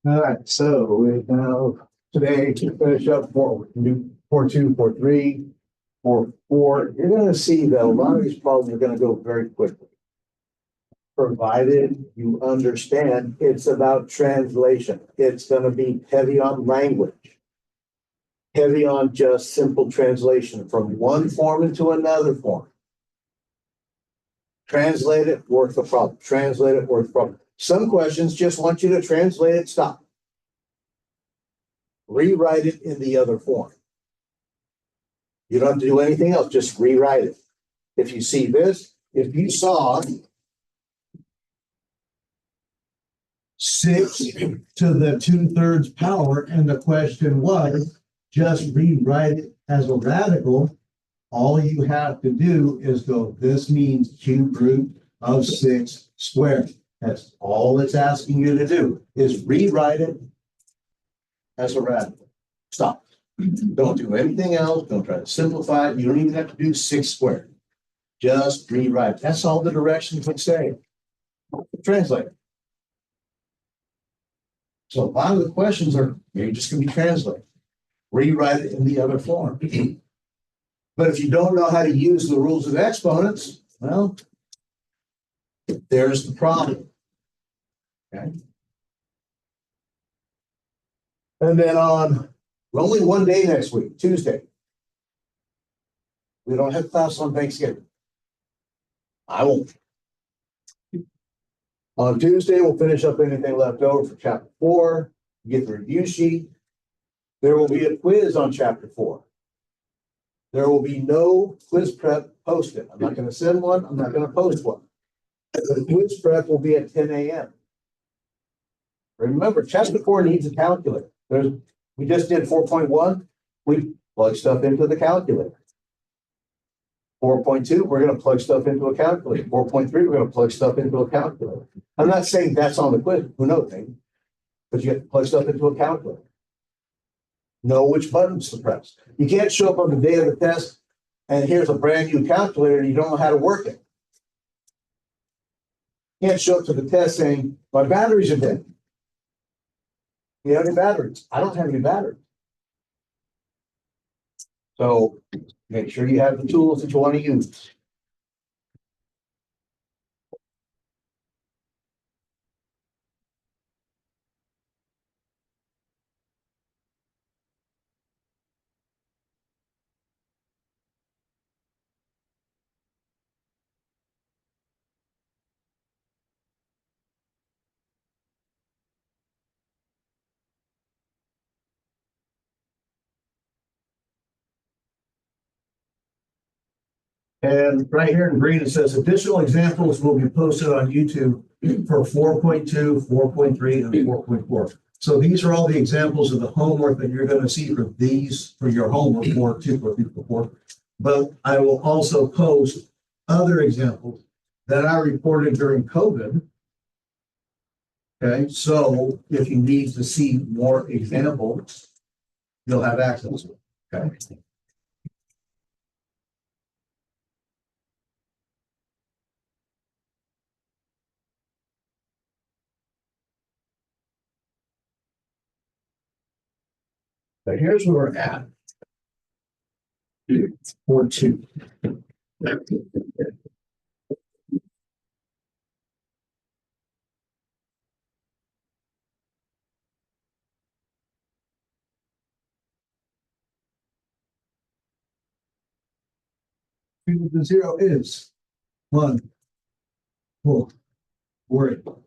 All right, so we have today to finish up for new 4.2, 4.3, 4.4. You're going to see that a lot of these problems are going to go very quickly, provided you understand it's about translation. It's going to be heavy on language, heavy on just simple translation from one form into another form. Translate it, work the problem. Translate it, work the problem. Some questions just want you to translate it, stop. Rewrite it in the other form. You don't have to do anything else, just rewrite it. If you see this, if you saw 6 to the 2/3 power, and the question was, just rewrite it as a radical, all you have to do is go, this means cube root of 6 squared. That's all it's asking you to do, is rewrite it as a radical. Stop. Don't do anything else. Don't try to simplify it. You don't even have to do 6 squared. Just rewrite. That's all the directions would say. Translate. So a lot of the questions are, you're just going to be translated. Rewrite it in the other form. But if you don't know how to use the rules of exponents, well, there's the problem. Okay. And then on only one day next week, Tuesday. We don't have class on Thanksgiving. I won't. On Tuesday, we'll finish up anything left over for chapter 4, get the review sheet. There will be a quiz on chapter 4. There will be no quiz prep posted. I'm not going to send one. I'm not going to post one. The quiz prep will be at 10 a.m. Remember, chapter 4 needs a calculator. We just did 4.1. We plug stuff into the calculator. 4.2, we're going to plug stuff into a calculator. 4.3, we're going to plug stuff into a calculator. I'm not saying that's on the quiz. Who knows? Maybe. But you have to plug stuff into a calculator. Know which buttons to press. You can't show up on the day of the test and here's a brand new calculator and you don't know how to work it. You can't show up to the test saying, my batteries are dead. You have any batteries? I don't have any batteries. So make sure you have the tools that you want to use. And right here in green, it says additional examples will be posted on YouTube for 4.2, 4.3, and 4.4. So these are all the examples of the homework that you're going to see for your homework, 4.2, 4.3, 4.4. But I will also post other examples that I reported during COVID. Okay, so if you need to see more examples, you'll have access to it. Okay. But here's where we're at. 4.2. The 0 is 1, 4, worry. No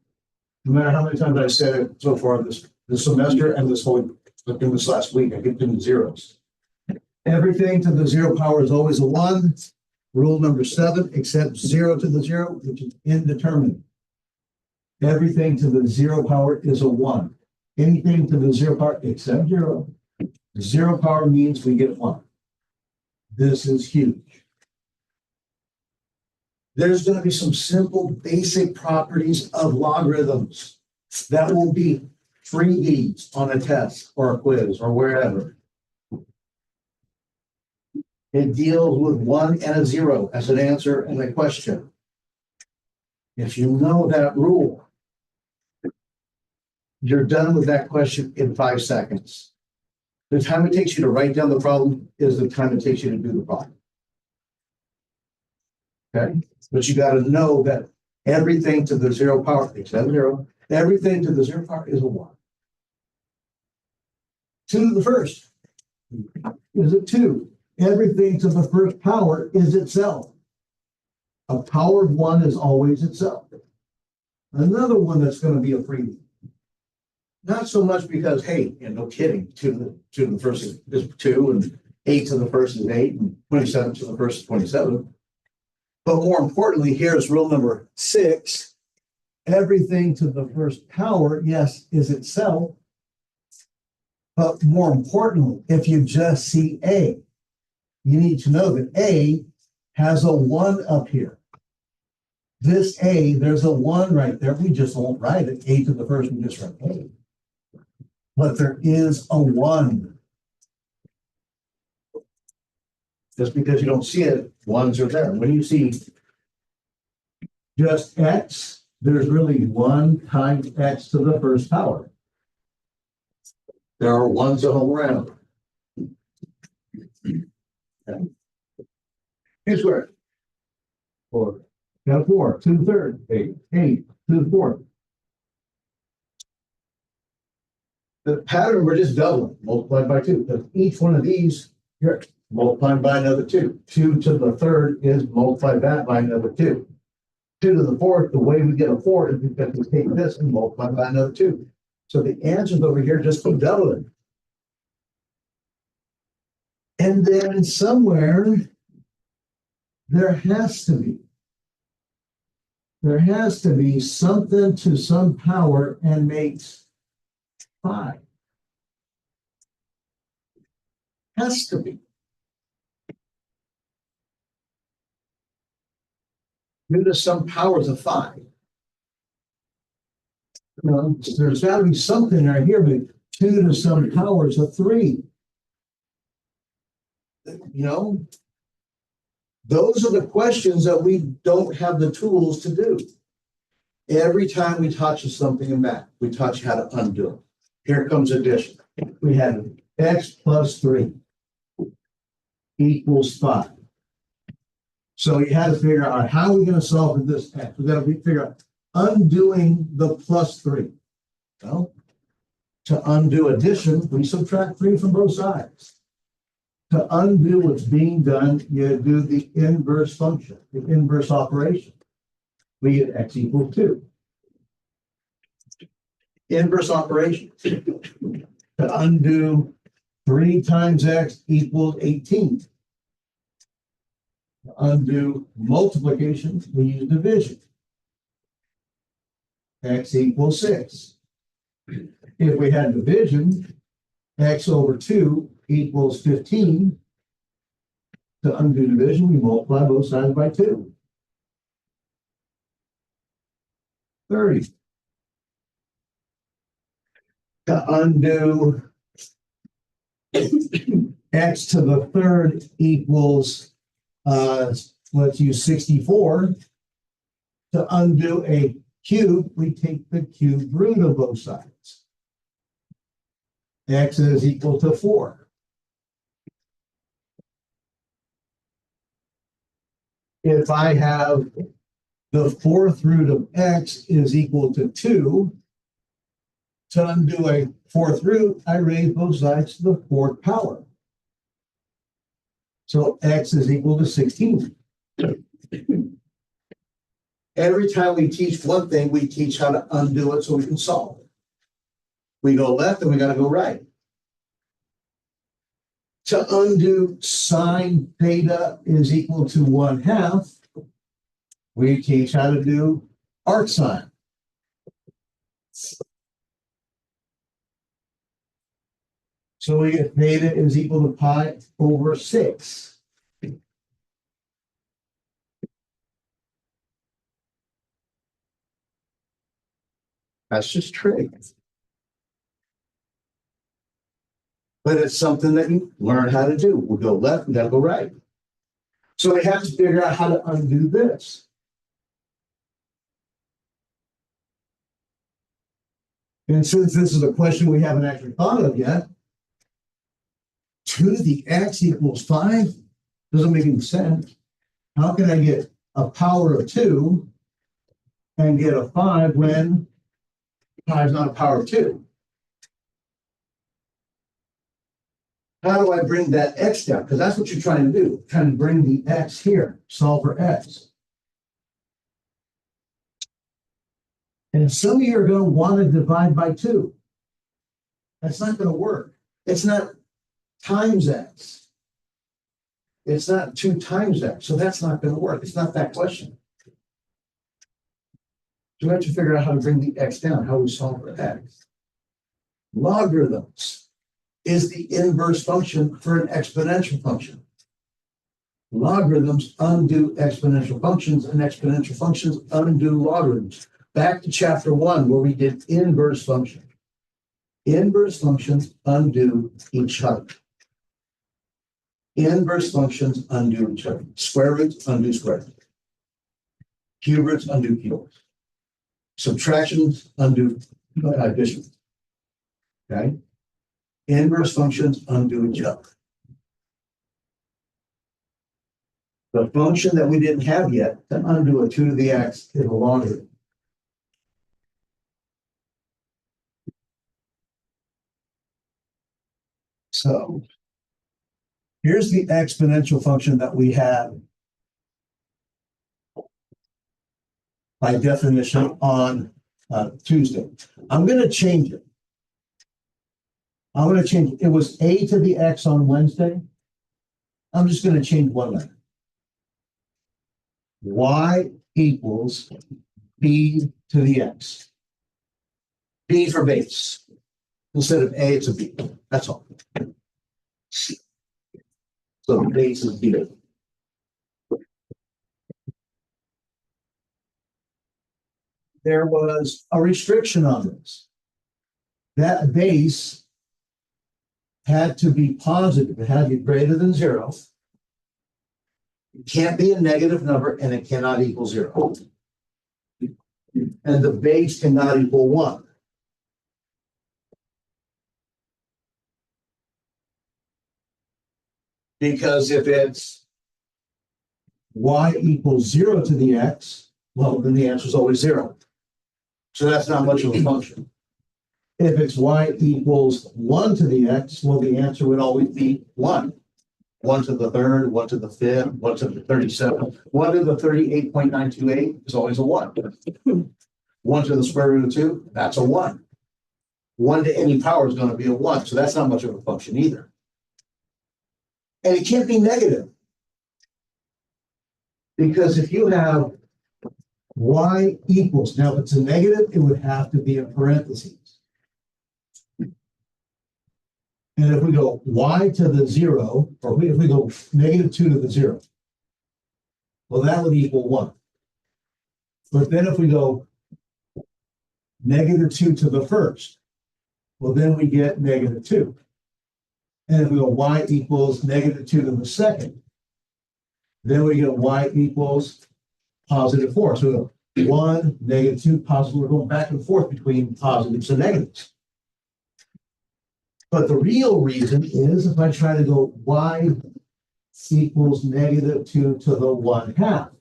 matter how many times I said it so far this semester and this last week, I get into zeros. Everything to the 0 power is always a 1. Rule number 7, except 0 to the 0, which is indeterminate. Everything to the 0 power is a 1. Anything to the 0 power except 0. 0 power means we get 1. This is huge. There's going to be some simple basic properties of logarithms that will be freebies on a test or a quiz or wherever. It deals with 1 and a 0 as an answer and a question. If you know that rule, You're done with that question in 5 seconds. The time it takes you to write down the problem is the time it takes you to do the problem. Okay, but you got to know that everything to the 0 power, except 0, everything to the 0 power is a 1. 2 to the first is a 2. Everything to the first power is itself. A power of 1 is always itself. Another one that's going to be a freebie. Not so much because, hey, no kidding, 2 to the first is 2, and 8 to the first is 8, and 27 to the first is 27. But more importantly, here's rule number 6. Everything to the first power, yes, is itself. But more importantly, if you just see A, you need to know that A has a 1 up here. This A, there's a 1 right there. We just won't write it. A to the first, we just write A. But there is a 1. Just because you don't see it, 1s are there. When you see just X, there's really 1 times X to the first power. There are 1s at home around. Okay. Here's where 4. Got a 4, 2 to the third, 8, 8 to the fourth. The pattern, we're just doubling, multiplied by 2. Because each one of these, here, multiplied by another 2. 2 to the third is multiplied that by another 2. 2 to the fourth, the way we get a 4 is because we take this and multiply by another 2. So the answers over here just keep doubling. And then somewhere, there has to be something to some power and makes 5. Has to be. Due to some powers of 5. There's got to be something right here, but 2 to some powers of 3. Those are the questions that we don't have the tools to do. Every time we touch something in math, we touch how to undo it. Here comes addition. We have X plus 3 equals 5. So you had to figure out how are we going to solve this X. We got to figure out undoing the plus 3. Well, to undo addition, we subtract 3 from both sides. To undo what's being done, you do the inverse function, the inverse operation. We get X equals 2. Inverse operation. To undo 3 times X equals 18. To undo multiplication, we use division. X equals 6. If we had division, X over 2 equals 15. To undo division, we multiply both sides by 2. 30. To undo X to the third equals, let's use 64. To undo a cube, we take the cube root of both sides. X is equal to 4. If I have the fourth root of X is equal to 2, to undo a fourth root, I raise both sides to the fourth power. So X is equal to 16. Every time we teach one thing, we teach how to undo it so we can solve it. We go left and we got to go right. To undo sine theta is equal to 1/2, we teach how to do arc sine. So we get theta is equal to pi over 6. That's just trig. But it's something that you learn how to do. We'll go left, we gotta go right. So we have to figure out how to undo this. And since this is a question we haven't actually thought of yet, 2 to the x equals 5 doesn't make any sense. How can I get a power of 2 and get a 5 when 5 is not a power of 2? How do I bring that x down? Because that's what you're trying to do. Trying to bring the x here, solve for x. And some of you are going to want to divide by 2. That's not going to work. It's not times x. It's not 2 times x. So that's not going to work. It's not that question. So we have to figure out how to bring the x down, how we solve for x. Logarithms is the inverse function for an exponential function. Logarithms undo exponential functions, and exponential functions undo logarithms. Back to chapter 1 where we did inverse functions. Inverse functions undo each other. Inverse functions undo each other. Square roots undo square roots. Cube roots undo cube roots. Subtractions undo addition. Okay? Inverse functions undo each other. The function that we didn't have yet to undo a 2 to the x is a logarithm. So here's the exponential function that we had by definition on Tuesday. I'm going to change it. I'm going to change it. It was a to the x on Wednesday. I'm just going to change one letter. Y equals b to the x. B for base. Instead of a, it's a b. That's all. So the base is b. There was a restriction on this. That base had to be positive. It had to be greater than 0. It can't be a negative number, and it cannot equal 0. And the base cannot equal 1. Because if it's y equals 0 to the x, well, then the answer is always 0. So that's not much of a function. If it's y equals 1 to the x, well, the answer would always be 1. 1 to the third, 1 to the fifth, 1 to the 37. 1 to the 38.928 is always a 1. 1 to the square root of 2, that's a 1. 1 to any power is going to be a 1. So that's not much of a function either. And it can't be negative. Because if you have y equals, now if it's a negative, it would have to be in parentheses. And if we go y to the 0, or if we go negative 2 to the 0, well, that would equal 1. But then if we go negative 2 to the first, well, then we get negative 2. And if we go y equals negative 2 to the second, then we get y equals positive 4. So we go 1, negative 2, positive. We're going back and forth between positives and negatives. But the real reason is if I try to go y equals negative 2 to the 1/2,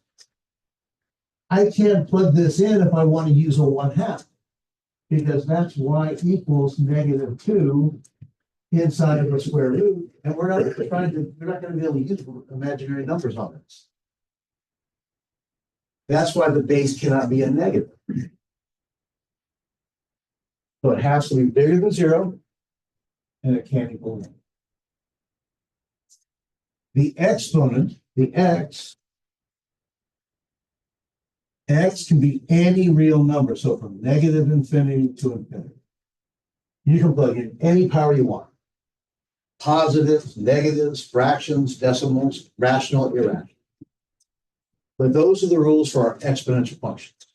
I can't plug this in if I want to use a 1/2, because that's y equals negative 2 inside of a square root, and we're not going to be able to use imaginary numbers on this. That's why the base cannot be a negative. So it has to be bigger than 0. And it can't equal 1. The exponent, the x can be any real number. So from negative infinity to infinity. You can plug in any power you want. Positives, negatives, fractions, decimals, rational, irrational. But those are the rules for our exponential functions.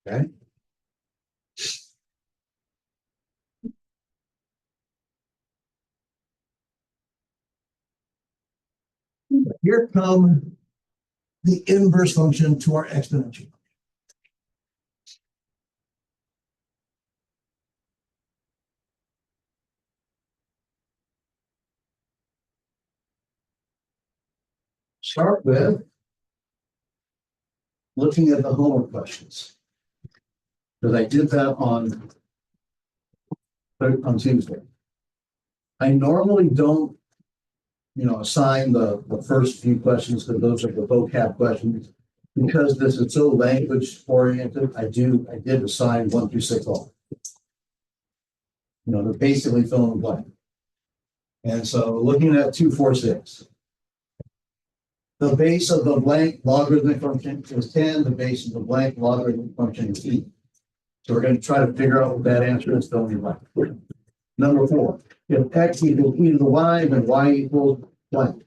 Okay? Here come the inverse function to our exponential. Start with looking at the homework questions. Because I did that on Tuesday. I normally don't, assign the first few questions because those are the vocab questions. Because this is so language oriented, I did assign 1 through 6 all. They're basically fill in the blank. And so looking at 2, 4, 6. The base of the blank logarithmic function is 10. The base of the blank logarithmic function is e. So we're going to try to figure out what that answer is, fill in the blank. Number 4, if x equals e to the y, then y equals blank.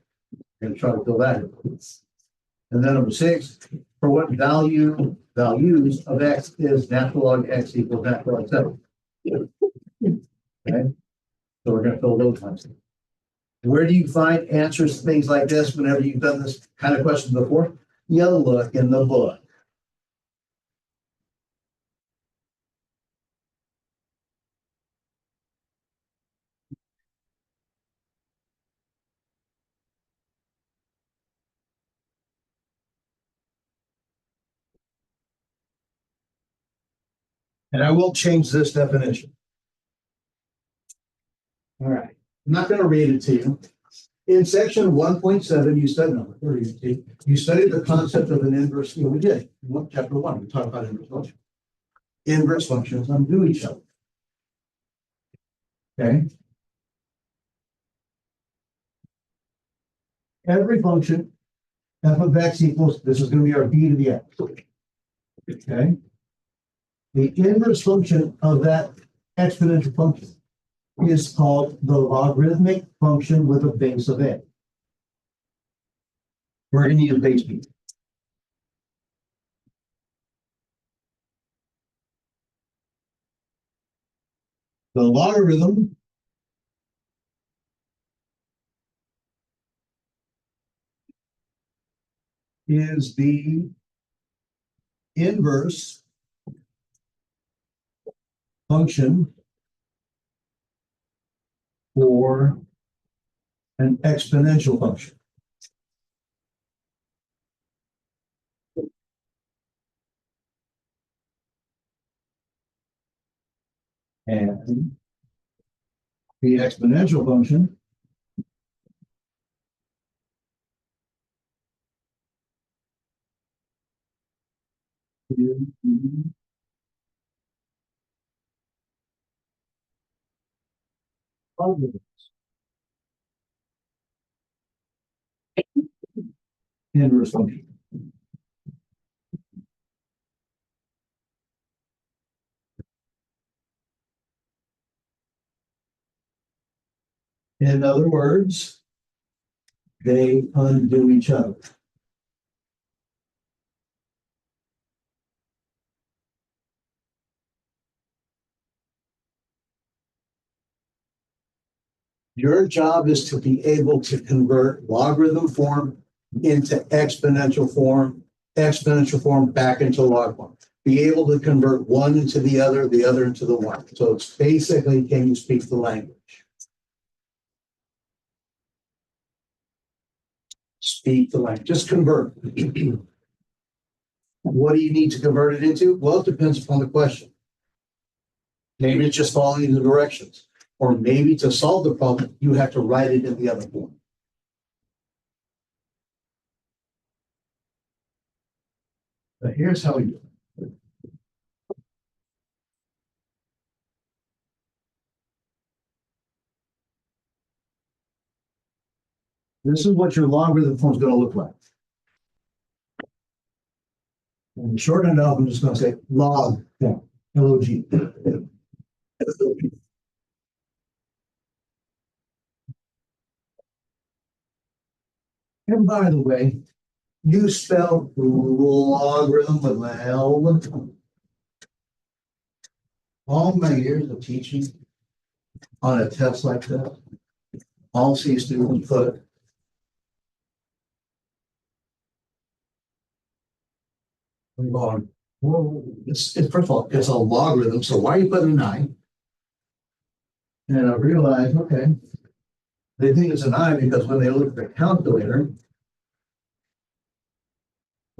We're going to try to fill that in. And then number 6, for what values of x is natural log x equals natural log 7. Okay, so we're going to fill those ones in. Where do you find answers to things like this whenever you've done this kind of question before? You look in the book. And I will change this definition. All right. I'm not going to read it to you. In section 1.7, you studied the concept of an inverse. We did. Chapter 1, we talked about inverse functions. Inverse functions undo each other. Okay. Every function, f of x equals, this is going to be our b to the x. Okay. The inverse function of that exponential function is called the logarithmic function with a base of a. We're going to use base b. The logarithm is the inverse function for an exponential function. And the exponential function is the logarithm. Inverse function. In other words, they undo each other. Your job is to be able to convert logarithm form into exponential form back into log form. Be able to convert one into the other into the one. So it's basically, can you speak the language? Speak the language. Just convert. What do you need to convert it into? Well, it depends upon the question. Maybe it's just following the directions. Or maybe to solve the problem, you have to write it in the other form. But here's how we do it. This is what your logarithm form is going to look like. And to shorten it up, I'm just going to say log form, L-O-G. And by the way, you spell logarithm with an L. All my years of teaching on a test like that, I'll see students put log. Well, it's first of all, it's a logarithm. So why are you putting an I? And I realized, okay, they think it's an I because when they look at the calculator,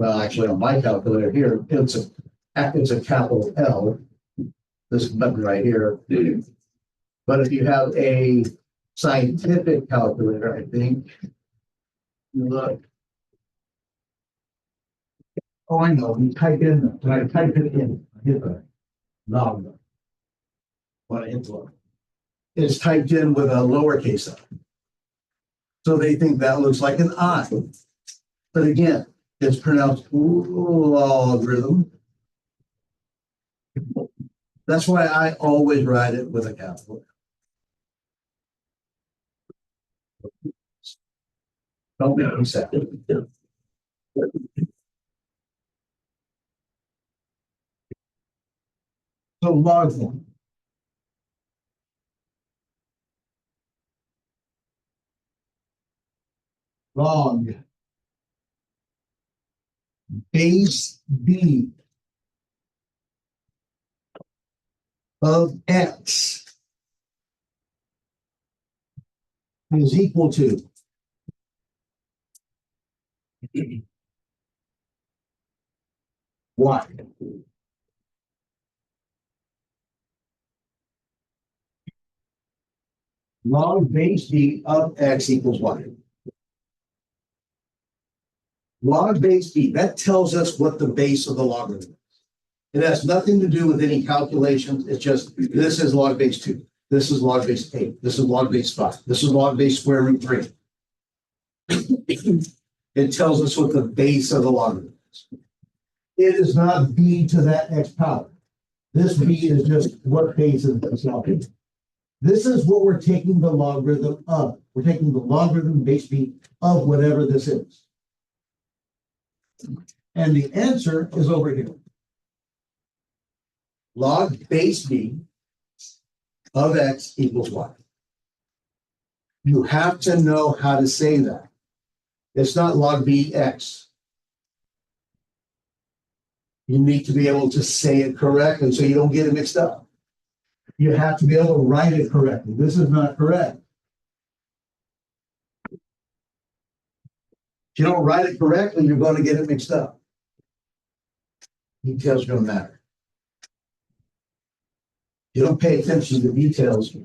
Well, actually, on my calculator here, it's a capital L, this button right here. But if you have a scientific calculator, I think, you look. Oh, I know. You type in, when I type it in, I hit the log. When I hit the log, it's typed in with a lowercase I. So they think that looks like an I. But again, it's pronounced logarithm. That's why I always write it with a capital. Don't make me sad. So log one. Log base B of X is equal to Y. Log base B of X equals Y. Log base B, that tells us what the base of the logarithm is. It has nothing to do with any calculations. It's just, this is log base 2. This is log base 8. This is log base 5. This is log base square root 3. It tells us what the base of the logarithm is. It is not B to that X power. This B is just what base is this logarithm. This is what we're taking the logarithm of. We're taking the logarithm base B of whatever this is. And the answer is over here. Log base B of X equals Y. You have to know how to say that. It's not log BX. You need to be able to say it correctly so you don't get it mixed up. You have to be able to write it correctly. This is not correct. If you don't write it correctly, you're going to get it mixed up. Details don't matter. You don't pay attention to the details.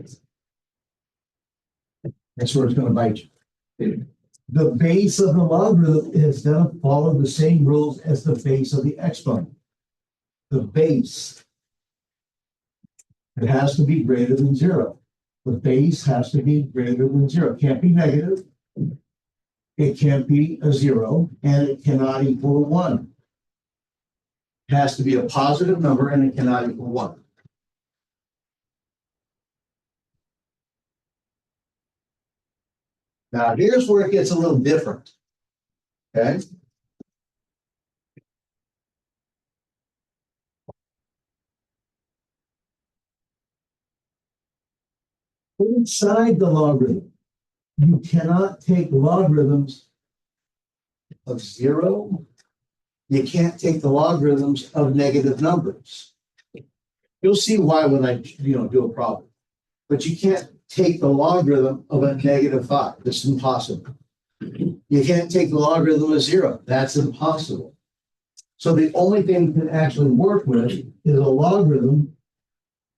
That's where it's going to bite you. The base of the logarithm is going to follow the same rules as the base of the exponent. The base, it has to be greater than 0. The base has to be greater than 0. It can't be negative. It can't be a 0, and it cannot equal 1. It has to be a positive number, and it cannot equal 1. Now, here's where it gets a little different. Okay? Inside the logarithm, you cannot take logarithms of 0. You can't take the logarithms of negative numbers. You'll see why when I do a problem. But you can't take the logarithm of a negative 5. That's impossible. You can't take the logarithm of 0. That's impossible. So the only thing you can actually work with is a logarithm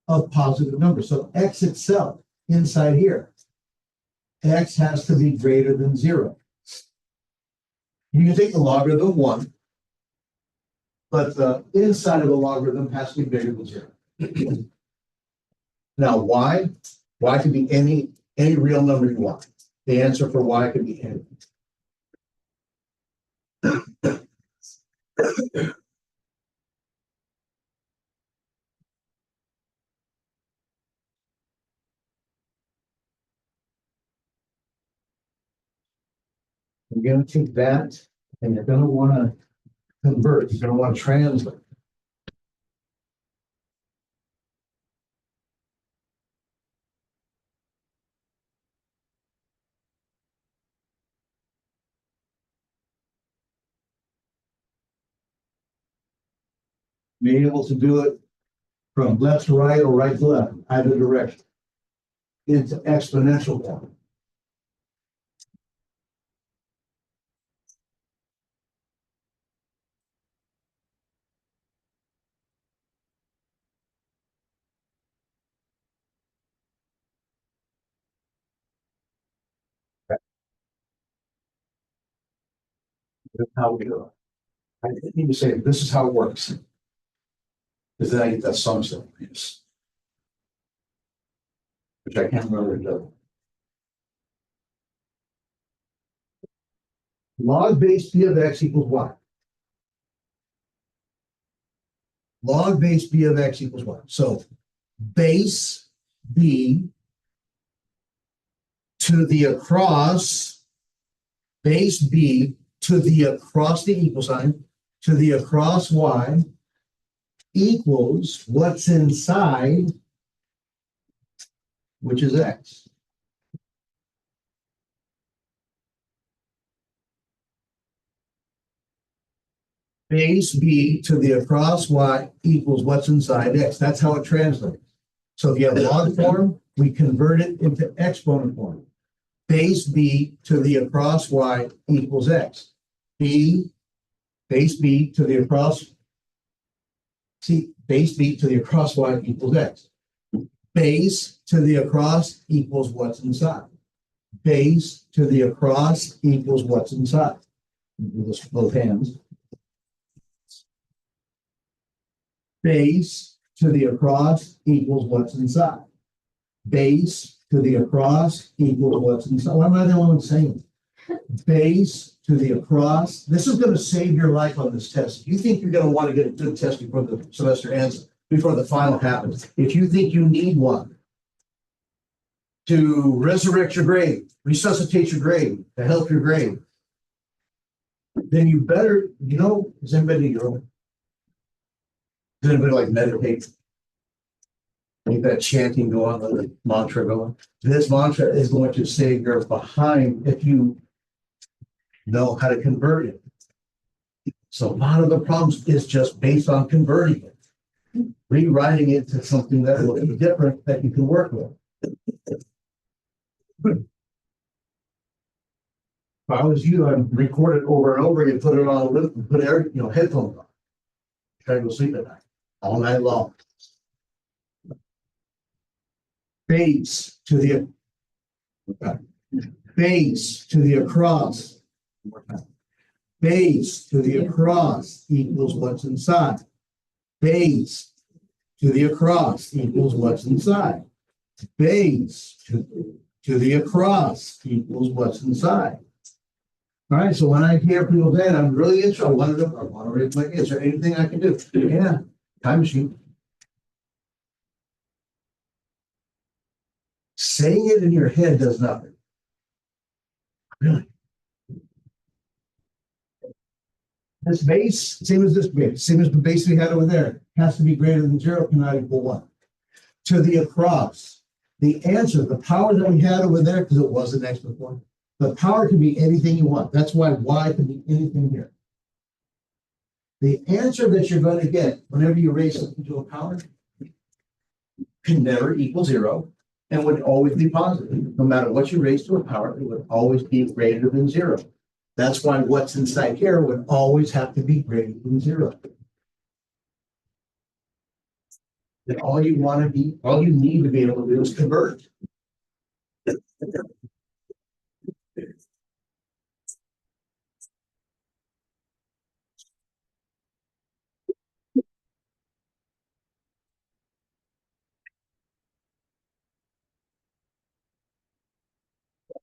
of positive numbers. So X itself, inside here, X has to be greater than 0. You can take the logarithm of 1, but the inside of the logarithm has to be bigger than 0. Now, Y can be any real number you want. The answer for Y can be anything. You're going to take that and you're going to want to convert. You're going to want to translate. Being able to do it from left to right or right to left, either direction, into exponential form. That's how we do it. I didn't need to say, this is how it works. Because then I get that sum set, yes. Which I can't remember the log base b of x equals what? Log base b of x equals what? So base b to the across, base b to the across the equal sign, to the across y equals what's inside, which is x. Base b to the across y equals what's inside x. That's how it translates. So if you have log form, we convert it into exponent form. Base b to the across y equals x. Base b to the across, base b to the across y equals x. Base to the across equals what's inside. Base to the across equals what's inside. Do this with both hands. Base to the across equals what's inside. Base to the across equals what's inside. Why am I the only one saying it? Base to the across. This is going to save your life on this test. You think you're going to want to get a good test before the semester ends, before the final happens. If you think you need one to resurrect your grade, resuscitate your grade, to help your grade, then you better, does anybody go? Does anybody like meditate? Make that chanting go on, the mantra going. This mantra is going to save your behind if you know how to convert it. So a lot of the problems is just based on converting it, rewriting it to something that will be different that you can work with. If I was you, I'd record it over and over again, put it on a lip, and put headphones on. Try to go sleep at night, all night long. Base to the base to the across. Base to the across equals what's inside. Base to the across equals what's inside. Base to the across equals what's inside. All right, so when I hear people say, I'm really interested, I want to read my, is there anything I can do? Yeah, time machine. Saying it in your head does nothing. Really. This base, same as this base, same as the base we had over there, has to be greater than 0, cannot equal 1. To the across, the answer, the power that we had over there, because it was an exponent point, the power can be anything you want. That's why y can be anything here. The answer that you're going to get whenever you raise something to a power can never equal 0 and would always be positive. No matter what you raise to a power, it would always be greater than 0. That's why what's inside here would always have to be greater than 0. And all you need to be able to do is convert.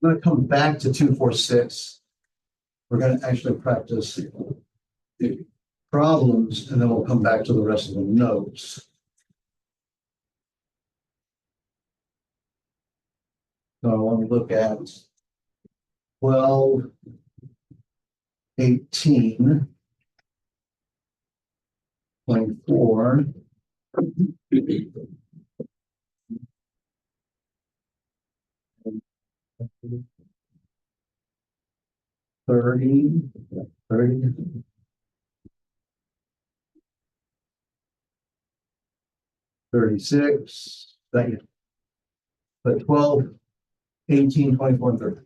I'm going to come back to 246. We're going to actually practice the problems, and then we'll come back to the rest of the notes. So I want to look at 12, 18, 24, 30, 30, 36, thank you. But 12, 18, 24, and 30.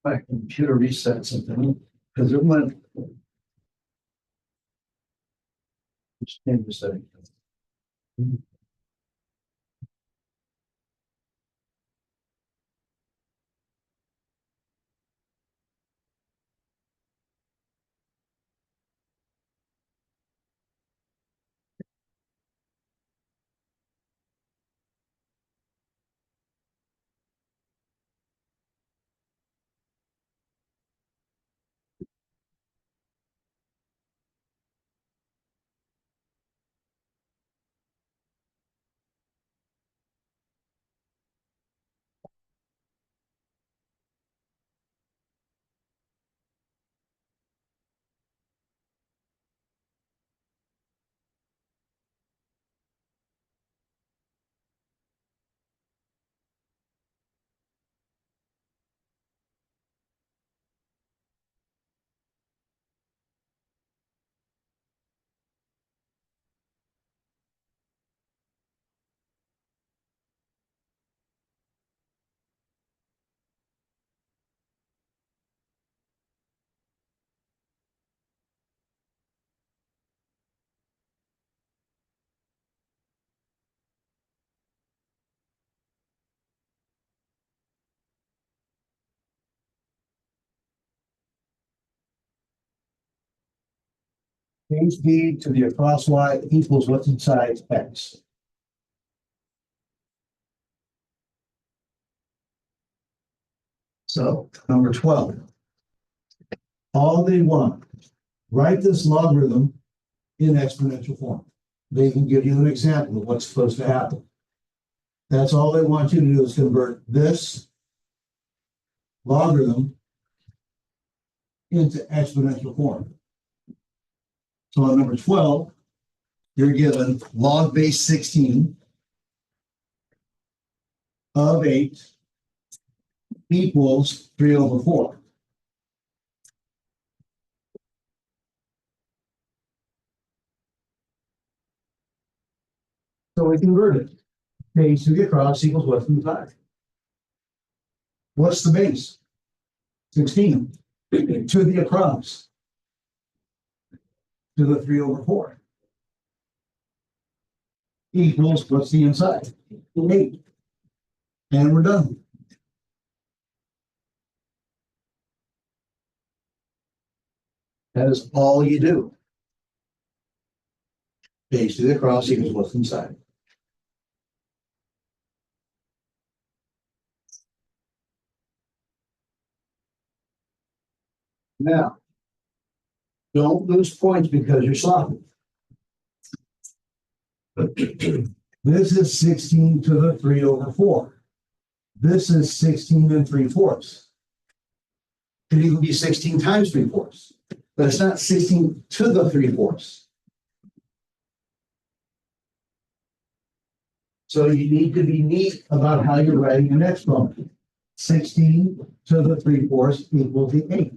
My computer reset something because it went. Just change the setting. Change b to the across y equals what's inside x. So number 12. All they want, write this logarithm in exponential form. They can give you an example of what's supposed to happen. That's all they want you to do is convert this logarithm into exponential form. So on number 12, you're given log base 16 of 8 equals 3 over 4. So we convert it. Base to the across equals what's inside. What's the base? 16. To the across. To the 3 over 4. Equals what's the inside? 8. And we're done. That is all you do. Base to the across equals what's inside. Now, don't lose points because you're sloppy. This is 16 to the 3 over 4. This is 16 and 3/4. It could even be 16 times 3/4. But it's not 16 to the 3/4. So you need to be neat about how you're writing an exponent. 16 to the 3/4 equals the 8.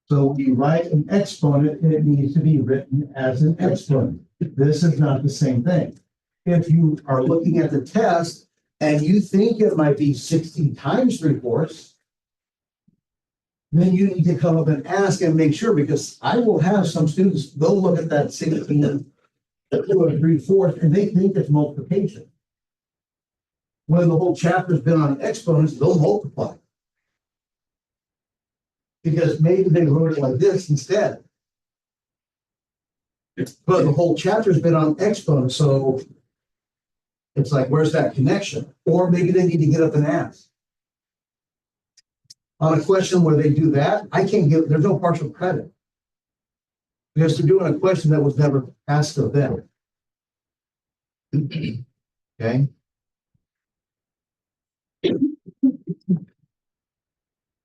So when you write an exponent, it needs to be written as an exponent. This is not the same thing. If you are looking at the test and you think it might be 16 times 3/4, then you need to come up and ask and make sure, because I will have some students, they'll look at that 16 to 3/4 and they think it's multiplication. When the whole chapter's been on exponents, they'll multiply. Because maybe they wrote it like this instead. But the whole chapter's been on exponents, so it's like, where's that connection? Or maybe they need to get up and ask. On a question where they do that, I can't give, there's no partial credit. Because they're doing a question that was never asked of them. Okay.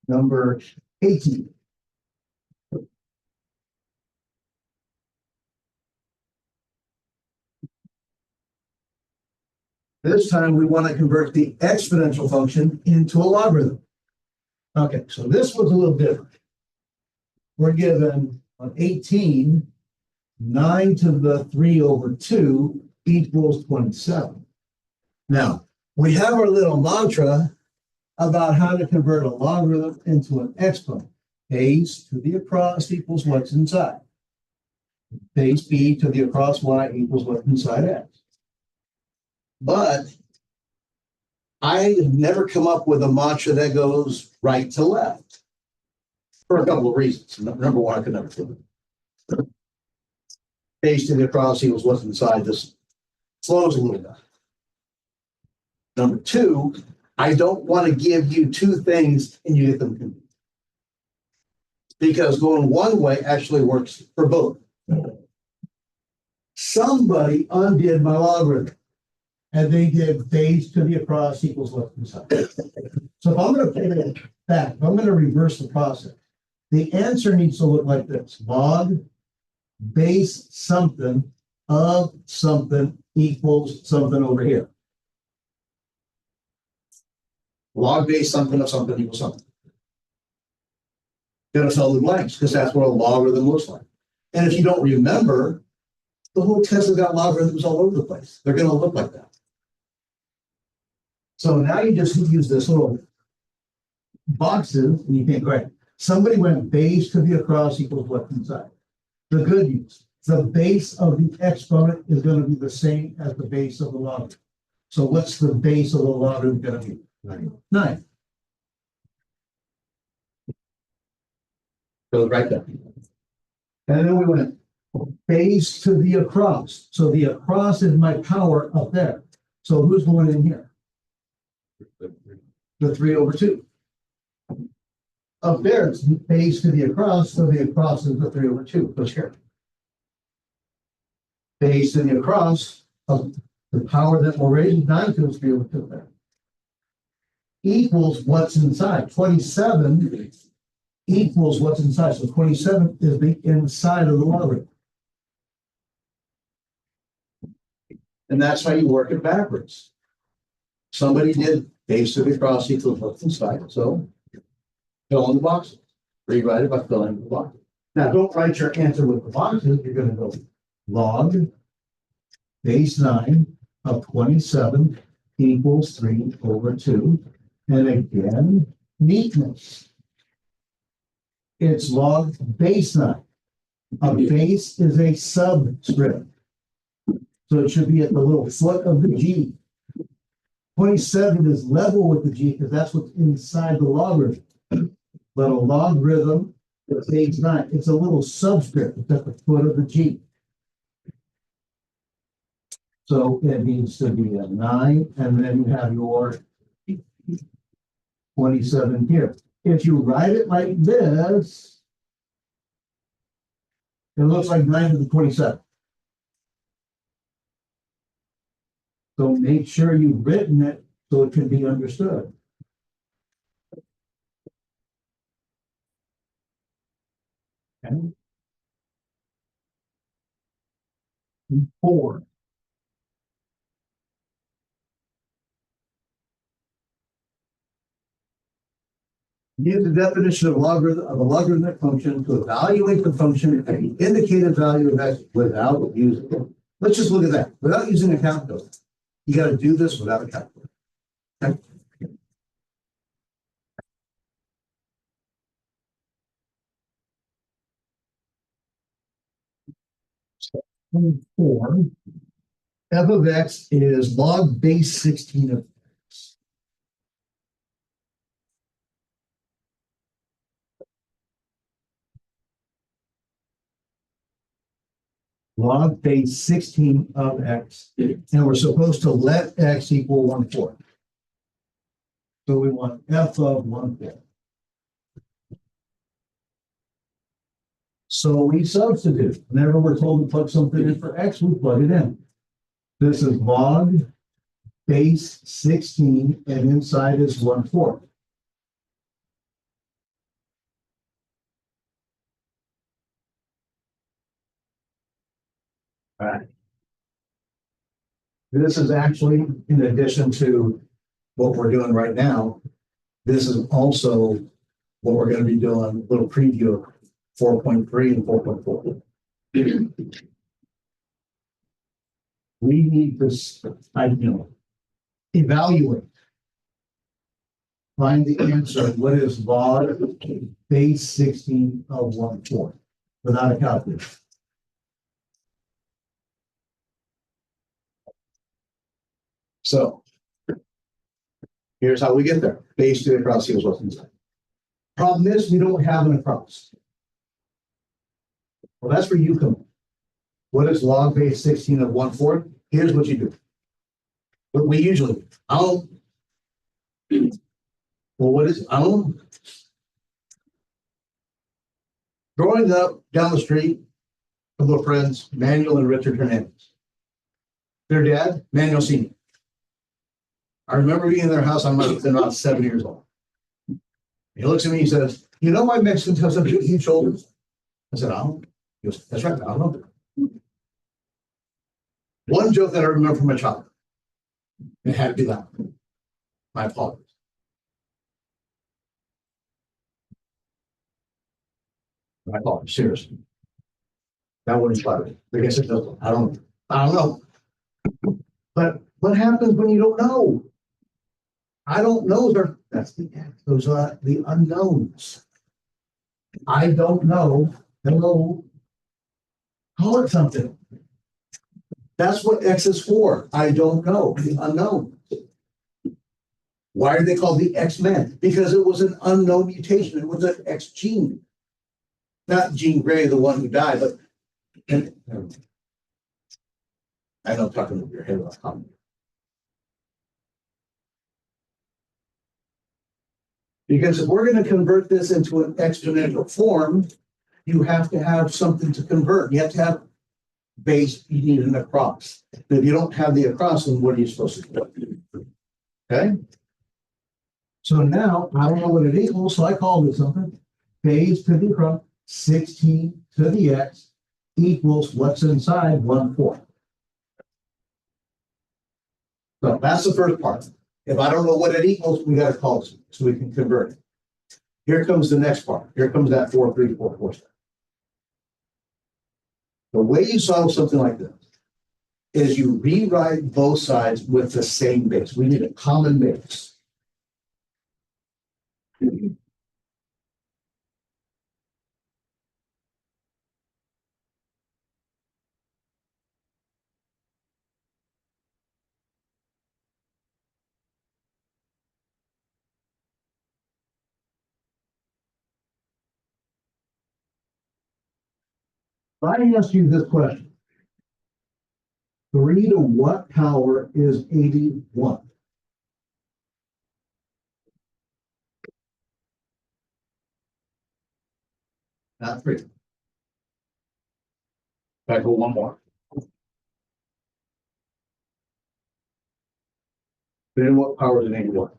Number 18. This time we want to convert the exponential function into a logarithm. Okay, so this was a little different. We're given on 18, 9 to the 3 over 2 equals 27. Now, we have our little mantra about how to convert a logarithm into an exponent. Base to the across equals what's inside. Base b to the across y equals what's inside x. But I have never come up with a mantra that goes right to left for a couple of reasons. Number one, I could never do it. Base to the across equals what's inside. This slows a little bit. Number two, I don't want to give you two things and you get them confused. Because going one way actually works for both. Somebody undid my logarithm. And they did base to the across equals what's inside. So if I'm going to put it back, if I'm going to reverse the process, the answer needs to look like this. Log base something of something equals something over here. Log base something of something equals something. Gotta fill the blanks because that's what a logarithm looks like. And if you don't remember, the whole test has got logarithms all over the place. They're going to look like that. So now you just use this little boxes and you think, right, somebody went base to the across equals what's inside. The good news, the base of the exponent is going to be the same as the base of the logarithm. So what's the base of the logarithm going to be? 9. Goes right there. And then we went base to the across. So the across is my power up there. So who's going in here? The 3 over 2. Up there, it's base to the across, so the across is the 3 over 2. Goes here. Base to the across of the power that we're raising 9 to is 3 over 2 there. Equals what's inside. 27 equals what's inside. So 27 is the inside of the logarithm. And that's how you work it backwards. Somebody did base to the across equals what's inside. So fill in the boxes. Rewrite it by filling in the boxes. Now don't write your answer with the boxes. You're going to go log base 9 of 27 equals 3 over 2. And again, neatness. It's log base 9. A base is a subscript. So it should be at the little foot of the G. 27 is level with the G because that's what's inside the logarithm. But a logarithm is base 9. It's a little subscript. It's at the foot of the G. So it needs to be a 9, and then you have your 27 here. If you write it like this, it looks like 9 to the 27. So make sure you've written it so it can be understood. Okay. 4. Use the definition of a logarithmic function to evaluate the function at the indicated value of x without using it. Let's just look at that. Without using a calculator. You got to do this without a calculator. Okay. 4. F of x is log base 16 of x. Log base 16 of x. And we're supposed to let x equal 1/4. So we want f of 1/4. So we substitute. Whenever we're told to plug something in for x, we plug it in. This is log base 16, and inside is 1/4. All right. This is actually, in addition to what we're doing right now, this is also what we're going to be doing, a little preview of 4.3 and 4.4. We need this, evaluate find the answer. What is log base 16 of 1/4 without a calculator? So here's how we get there. Base 2 across equals what's inside. Problem is, we don't have an across. Well, that's where you come in. What is log base 16 of 1/4? Here's what you do. What we usually do. Well, what is, growing up down the street, a couple of friends, Manuel and Richard Hernandez. Their dad, Manuel Sr. I remember being in their house, I must have been about 7 years old. He looks at me, he says, "You know why Mexicans have such huge shoulders?" I said, "I don't." He goes, "That's right, I don't know." One joke that I remember from my childhood, it had to be that. My apologies. My apologies, seriously. That wouldn't flatter me. I guess it doesn't. I don't know. But what happens when you don't know? I don't know. That's those are the unknowns. I don't know. Hello. Call it something. That's what X is for. I don't know. The unknown. Why are they called the X-Men? Because it was an unknown mutation. It was an X gene. Not Jean Grey, the one who died, but I know I'm talking over your head about something. Because if we're going to convert this into an exponential form, you have to have something to convert. You have to have base, you need an across. But if you don't have the across, then what are you supposed to do? Okay? So now I don't know what it equals, so I called it something. Base to the across, 16 to the x equals what's inside 1/4. So that's the first part. If I don't know what it equals, we got to call it so we can convert it. Here comes the next part. Here comes that 4, 3, 4, 4 step. The way you solve something like this is you rewrite both sides with the same base. We need a common base. If I ask you this question, 3 to what power is 81? Not 3. Back go one more. 3 to what power is 81?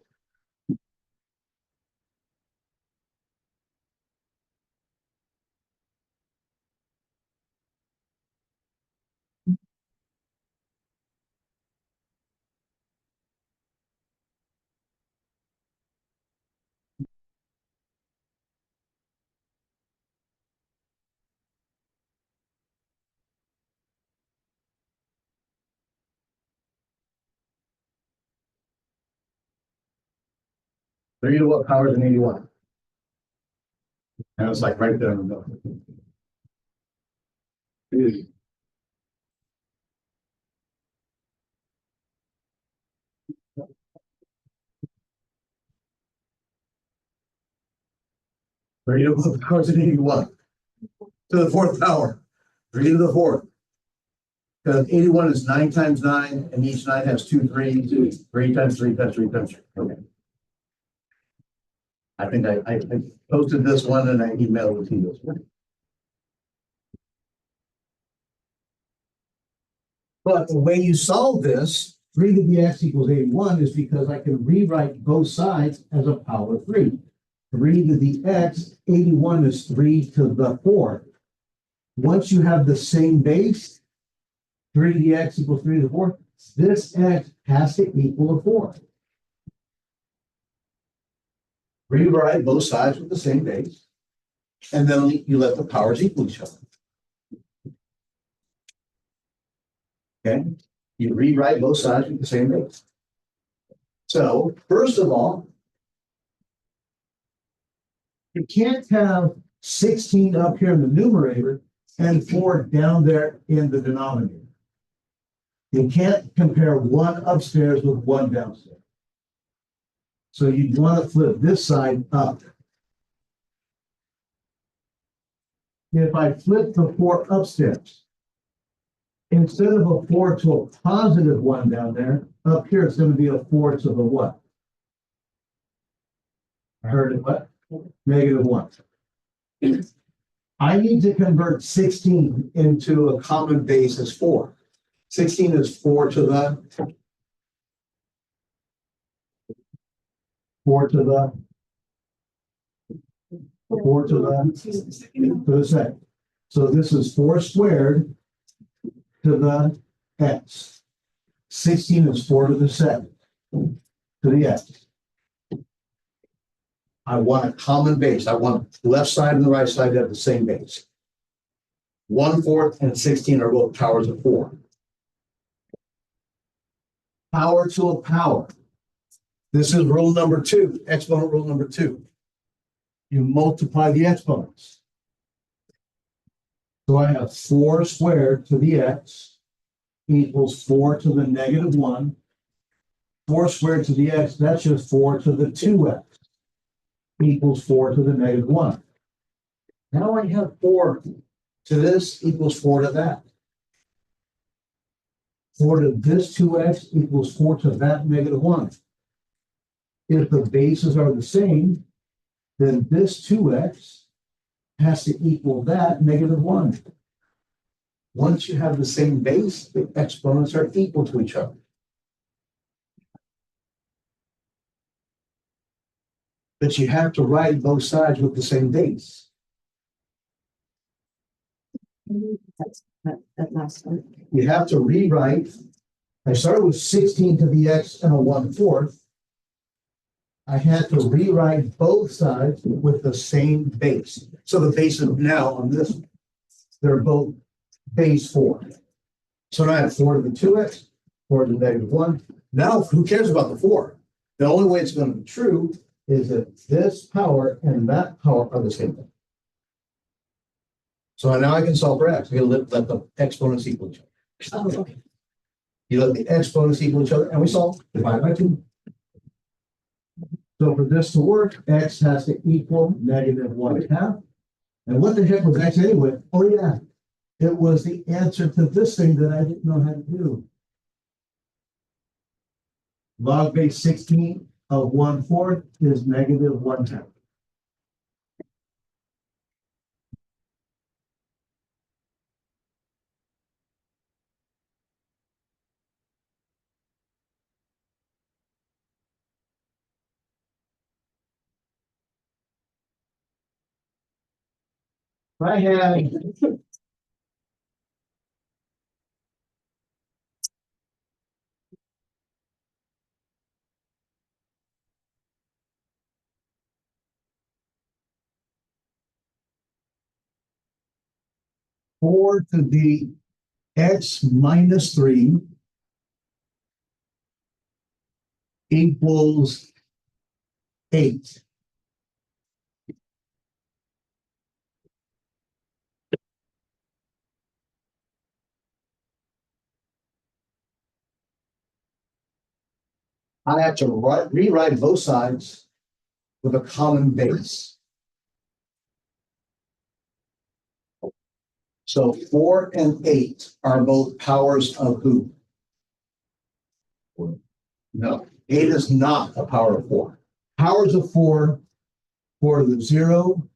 Three to what power is 81? And it's like right there in the middle. 3 to what power is 81? To the 4th power. 3 to the 4th. Because 81 is 9 times 9, and each 9 has 2 3s. 3 times 3 times 3 times 3. Okay. I think I posted this one and I emailed it to you. But the way you solve this, 3 to the x equals 81, is because I can rewrite both sides as a power 3. 3 to the x, 81 is 3 to the 4th. Once you have the same base, 3 to the x equals 3 to the 4th, this x has to equal a 4. Rewrite both sides with the same base, and then you let the powers equal each other. Okay? You rewrite both sides with the same base. So, first of all, You can't have 16 up here in the numerator and 4 down there in the denominator. You can't compare one upstairs with one downstairs. So you want to flip this side up. If I flip the 4 upstairs, instead of a 4 to a positive 1 down there, up here it's going to be a 4 to the what? I heard it, what? Negative 1. I need to convert 16 into a common base as 4. 16 is 4 to the 4 to the 4 to the second. So this is 4 squared to the x. 16 is 4 to the second to the x. I want a common base. I want the left side and the right side to have the same base. 1/4 and 16 are both powers of 4. Power to a power. This is rule number 2, exponent rule number 2. You multiply the exponents. So I have 4 squared to the x equals 4 to the negative 1. 4 squared to the x, that's just 4 to the 2x equals 4 to the negative 1. Now I have 4 to this equals 4 to that. 4 to this 2x equals 4 to that negative 1. If the bases are the same, then this 2x has to equal that negative 1. Once you have the same base, the exponents are equal to each other. But you have to write both sides with the same base. That last one. You have to rewrite. I started with 16 to the x and a 1/4. I had to rewrite both sides with the same base. So the base is now on this, they're both base 4. So now I have 4 to the 2x, 4 to the negative 1. Now, who cares about the 4? The only way it's going to be true is that this power and that power are the same thing. So now I can solve for x. I can let the exponents equal each other. Oh, okay. You let the exponents equal each other, and we solve. Divide by 2. So for this to work, x has to equal negative 1/2. And what the heck was x anyway? Oh yeah, it was the answer to this thing that I didn't know how to do. Log base 16 of 1/4 is negative 1/2. I had 4 to the x minus 3 equals 8. I have to rewrite both sides with a common base. So 4 and 8 are both powers of who? No, 8 is not a power of 4. Powers of 4 for the 0,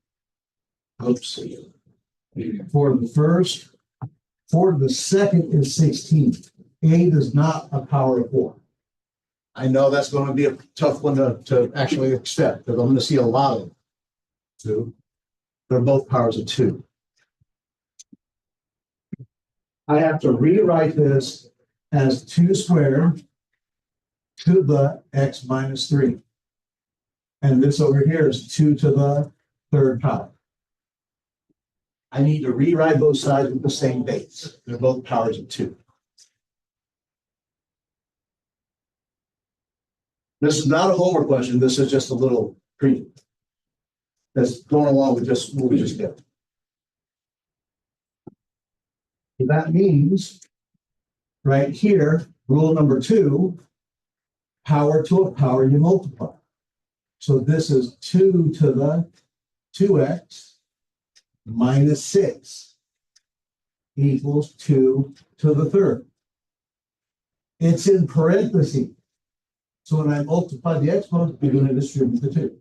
oops, for the first, for the second is 16. 8 is not a power of 4. I know that's going to be a tough one to actually accept, because I'm going to see a lot of 2. They're both powers of 2. I have to rewrite this as 2 squared to the x minus 3. And this over here is 2 to the 3rd power. I need to rewrite both sides with the same base. They're both powers of 2. This is not a homework question. This is just a little preview. that's going along with just what we just did. So that means right here, rule number 2, power to a power you multiply. So this is 2 to the 2x minus 6 equals 2 to the third. It's in parentheses. So when I multiply the exponent, we're going to distribute the 2.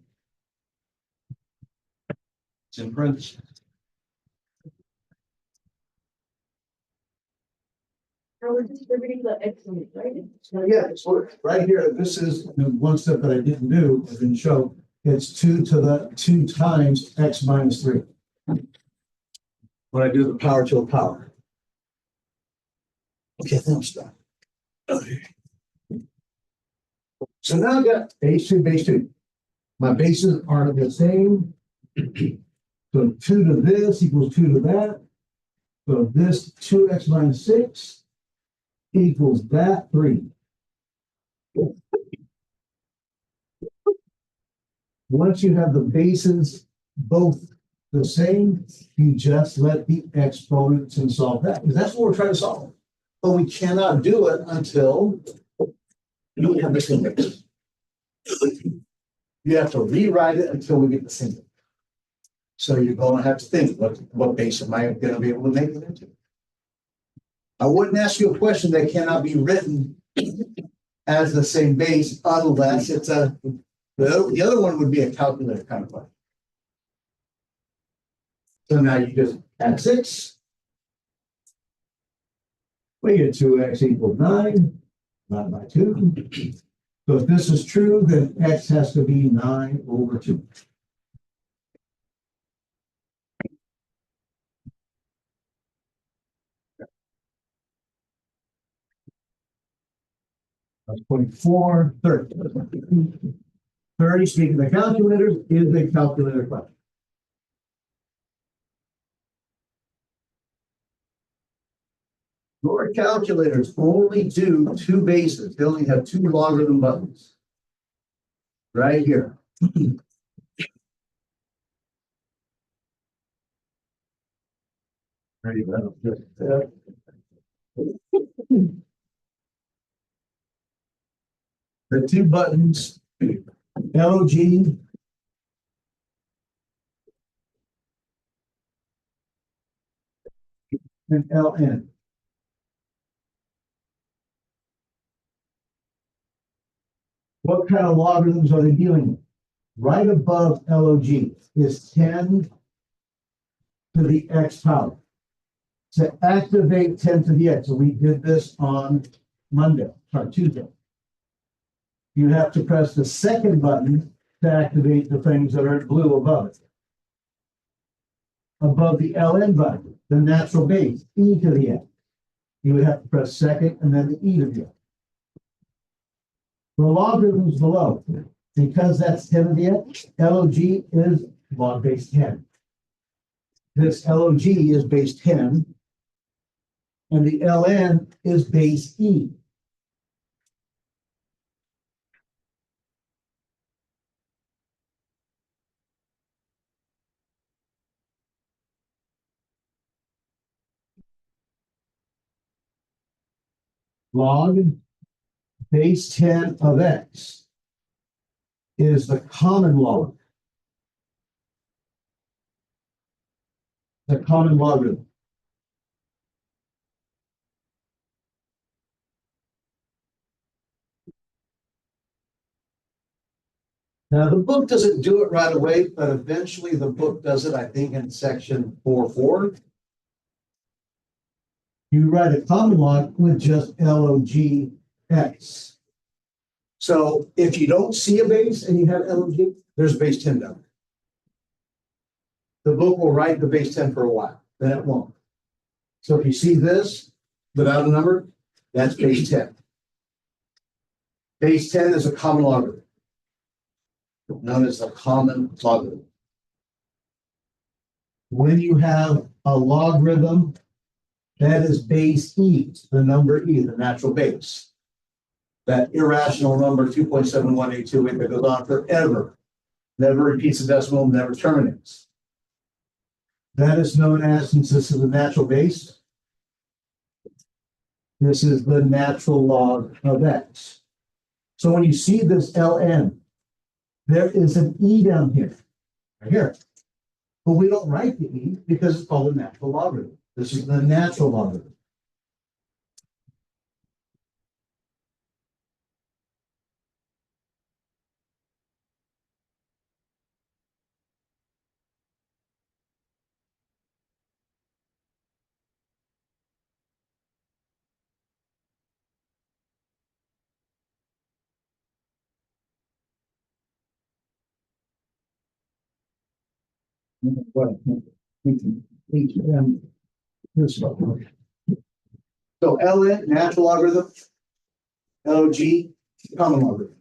It's in parentheses. So we're distributing the exponent, right? So yeah, so right here, this is the one step that I didn't do, I didn't show. It's 2 to the 2 times x minus 3. When I do the power to a power. Okay, then I'm stuck. Okay. So now I've got base 2, base 2. My bases are the same. So 2 to this equals 2 to that. So this 2x minus 6 equals that 3. Once you have the bases both the same, you just let the exponents and solve that. Because that's what we're trying to solve. But we cannot do it until you have the same base. You have to rewrite it until we get the single. So you're going to have to think, what base am I going to be able to make it into? I wouldn't ask you a question that cannot be written as the same base unless it's a, the other one would be a calculator kind of question. So now you just add 6. We get 2x equals 9, divided by 2. So if this is true, then x has to be 9 over 2. That's 24, 30. 30, speaking of calculators, is a calculator question. Your calculators only do 2 bases. They only have 2 logarithm buttons. Right here. There you go. The 2 buttons, LOG and LN. What kind of logarithms are they dealing with? Right above LOG is 10 to the x power. To activate 10 to the x, so we did this on Tuesday. You have to press the second button to activate the things that are in blue above it. Above the LN button, the natural base, e to the x. You would have to press second and then the e to the x. The logarithms below, because that's 10 to the x, LOG is log base 10. This LOG is base 10, and the LN is base e. Log base 10 of x is the common log. The common logarithm. Now, the book doesn't do it right away, but eventually the book does it, I think, in section 4.4. You write a common log with just LOG x. So if you don't see a base and you have LOG, there's base 10 down there. The book will write the base 10 for a while, then it won't. So if you see this without a number, that's base 10. Base 10 is a common logarithm, known as the common logarithm. When you have a logarithm that is base e, the number e, the natural base, that irrational number 2.7182 that goes on forever, Never repeats the decimal, never terminates. That is known as, since this is a natural base, this is the natural log of x. So when you see this ln, there is an e down here, right here. But we don't write the e because it's called a natural logarithm. This is the natural logarithm. So ln, natural logarithm, log, common logarithm.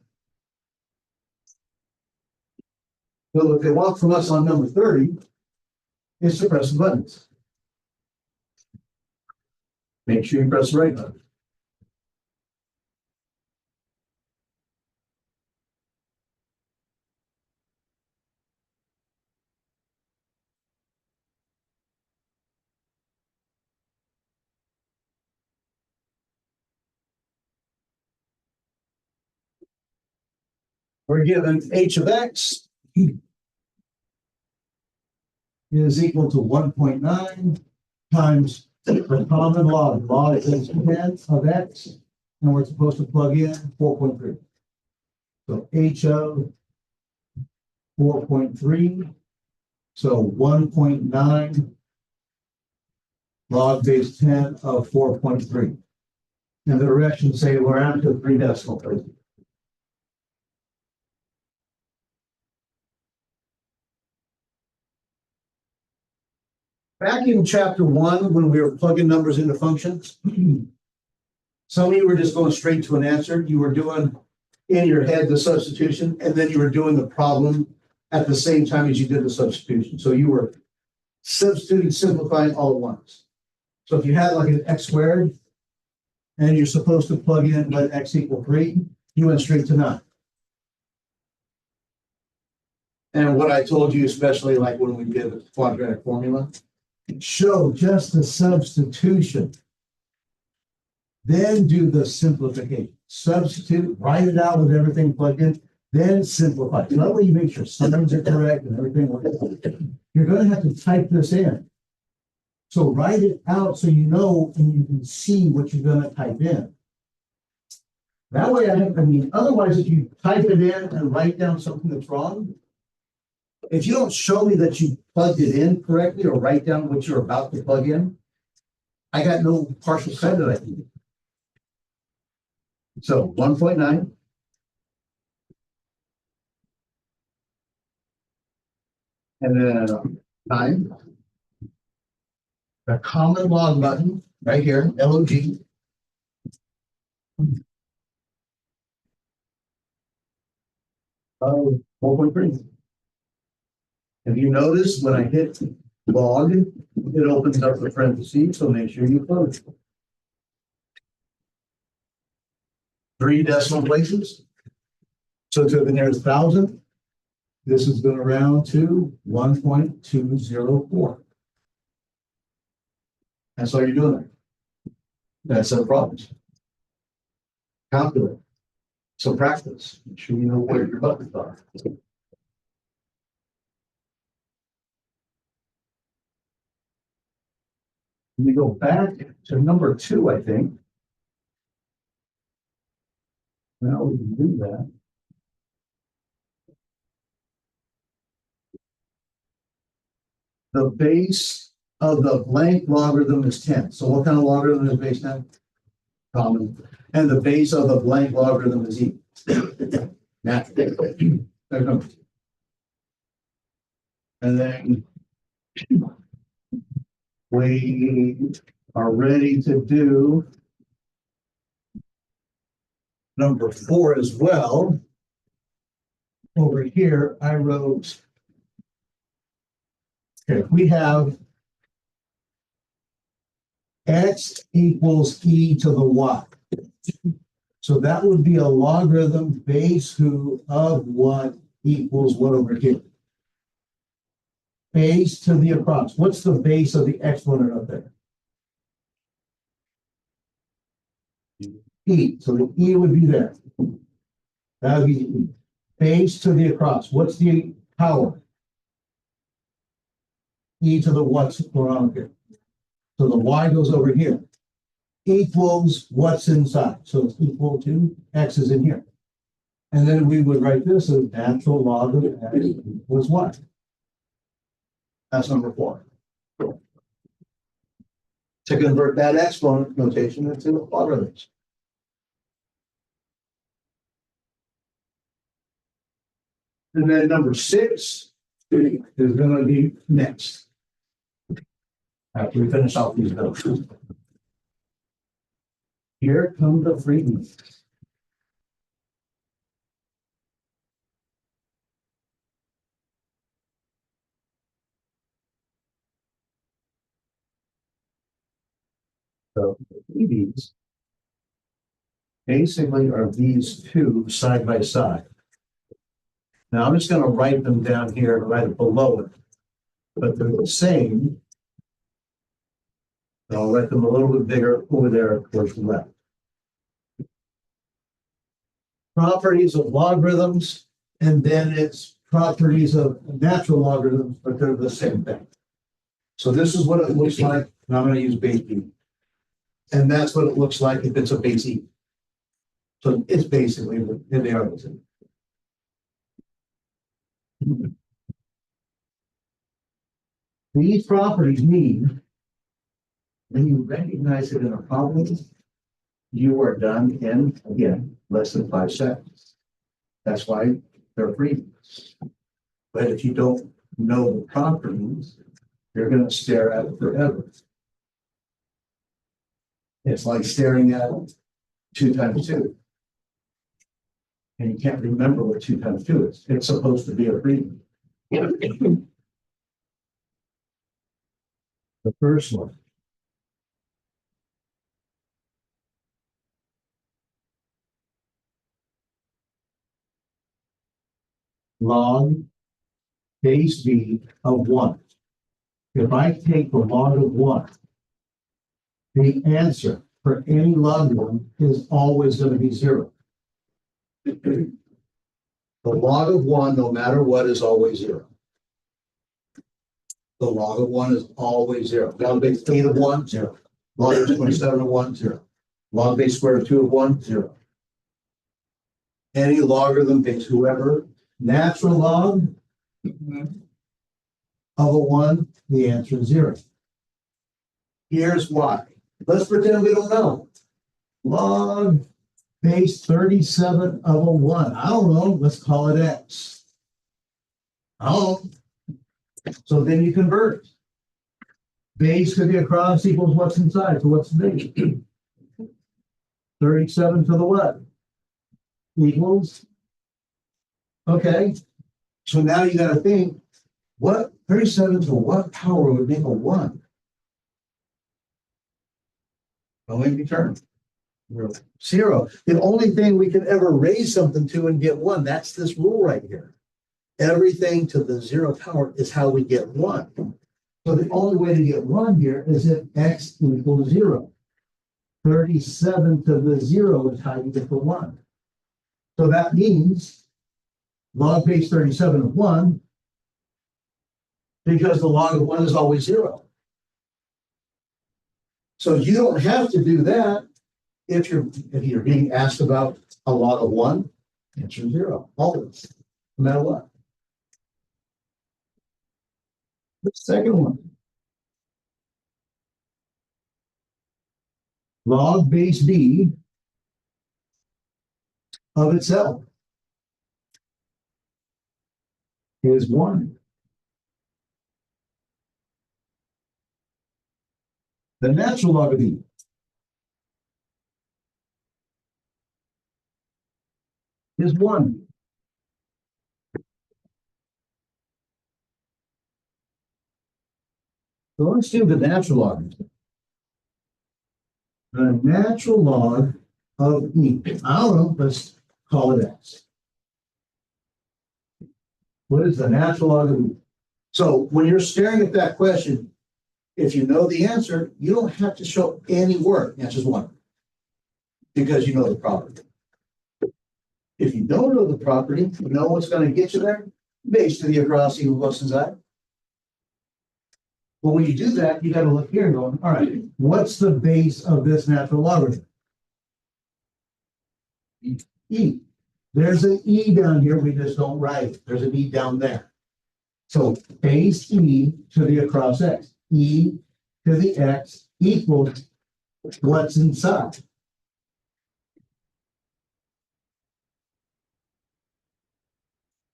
So what they want from us on number 30 is to press the buttons. Make sure you press the right button. We're given h of x is equal to 1.9 times the common log. Log is 10 of x, and we're supposed to plug in 4.3. So h of 4.3, so 1.9 log base 10 of 4.3. And the directions say we're out to 3 decimal places. Back in chapter 1, when we were plugging numbers into functions, some of you were just going straight to an answer. You were doing in your head the substitution, and then you were doing the problem at the same time as you did the substitution. So you were substituting, simplifying all at once. So if you had like an x squared, and you're supposed to plug in let x equal 3, you went straight to 9. And what I told you, especially like when we did the quadratic formula, show just the substitution. Then do the simplification. Substitute, write it out with everything plugged in, then simplify. So that way you make sure signs are correct and everything works. You're going to have to type this in. So write it out so you know and you can see what you're going to type in. That way, otherwise, if you type it in and write down something that's wrong, if you don't show me that you plugged it in correctly or write down what you're about to plug in, I got no partial credit I can give. So 1.9. And then 9. The common log button right here, LOG. 4.3. If you notice when I hit log, it opens up the parentheses, so make sure you close it. 3 decimal places. So to the nearest 1,000, this is going to round to 1.204. That's all you're doing there. That's set of problems. Calculate. So practice. Make sure you know where your buttons are. We go back to number 2, I think. Now we can do that. The base of the blank logarithm is 10. So what kind of logarithm is base 10? Common. And the base of the blank logarithm is e. Natural. And then we are ready to do number 4 as well. Over here, I wrote, okay, we have x equals e to the y. So that would be a logarithm base who of what equals what over here? Base to the across. What's the base of the exponent up there? E. So the E would be there. That would be the E. Base to the across. What's the power? E to the what's around here. So the Y goes over here. Equals what's inside. So it's equal to X is in here. And then we would write this as natural log of X equals what? That's number 4. To convert that exponent notation into logarithms. And then number 6 is going to be next. After we finish off these notes. Here come the freebies. So freebies basically are these two side by side. Now I'm just going to write them down here and write it below it, but they're the same. And I'll write them a little bit bigger over there towards the left. Properties of logarithms, and then it's properties of natural logarithms, but they're the same thing. So this is what it looks like, and I'm going to use base B. And that's what it looks like if it's a base E. So it's basically, and they are the same. These properties mean when you recognize it in a problem, you are done in, again, less than 5 seconds. That's why they're free. But if you don't know the properties, you're going to stare at it forever. It's like staring at 2 times 2. And you can't remember what 2 times 2 is. It's supposed to be a free. The first one. Log base B of 1. If I take the log of 1, the answer for any logarithm is always going to be 0. The log of 1, no matter what, is always 0. The log of 1 is always 0. Log base 8 of 1, 0. Log base 27 of 1, 0. Log base square root of 2 of 1, 0. Any logarithm base, whoever, natural log of a 1, the answer is 0. Here's why. Let's pretend we don't know. Log base 37 of a 1. I don't know. Let's call it X. Oh. So then you convert. Base to the across equals what's inside. So what's the base? 37 to the what? Equals. Okay. So now you got to think, what 37 to what power would make a 1? Only return. 0. The only thing we can ever raise something to and get 1, that's this rule right here. Everything to the 0 power is how we get 1. So the only way to get 1 here is if X equals 0. 37 to the 0 is how you get the 1. So that means log base 37 of 1, because the log of 1 is always 0. So you don't have to do that if you're being asked about a log of 1, answer 0, always, no matter what. The second one. Log base B of itself is 1. The natural log of B is 1. So let's do the natural log. The natural log of E. I don't know, let's call it X. What is the natural log of E? So when you're staring at that question, if you know the answer, you don't have to show any work. The answer is 1. Because you know the property. If you don't know the property, you know what's going to get you there? Base to the across equals what's inside. Well, when you do that, you got to look here and go, all right, what's the base of this natural logarithm? E. There's an E down here, we just don't write it. There's an E down there. So base E to the across X. E to the X equals what's inside.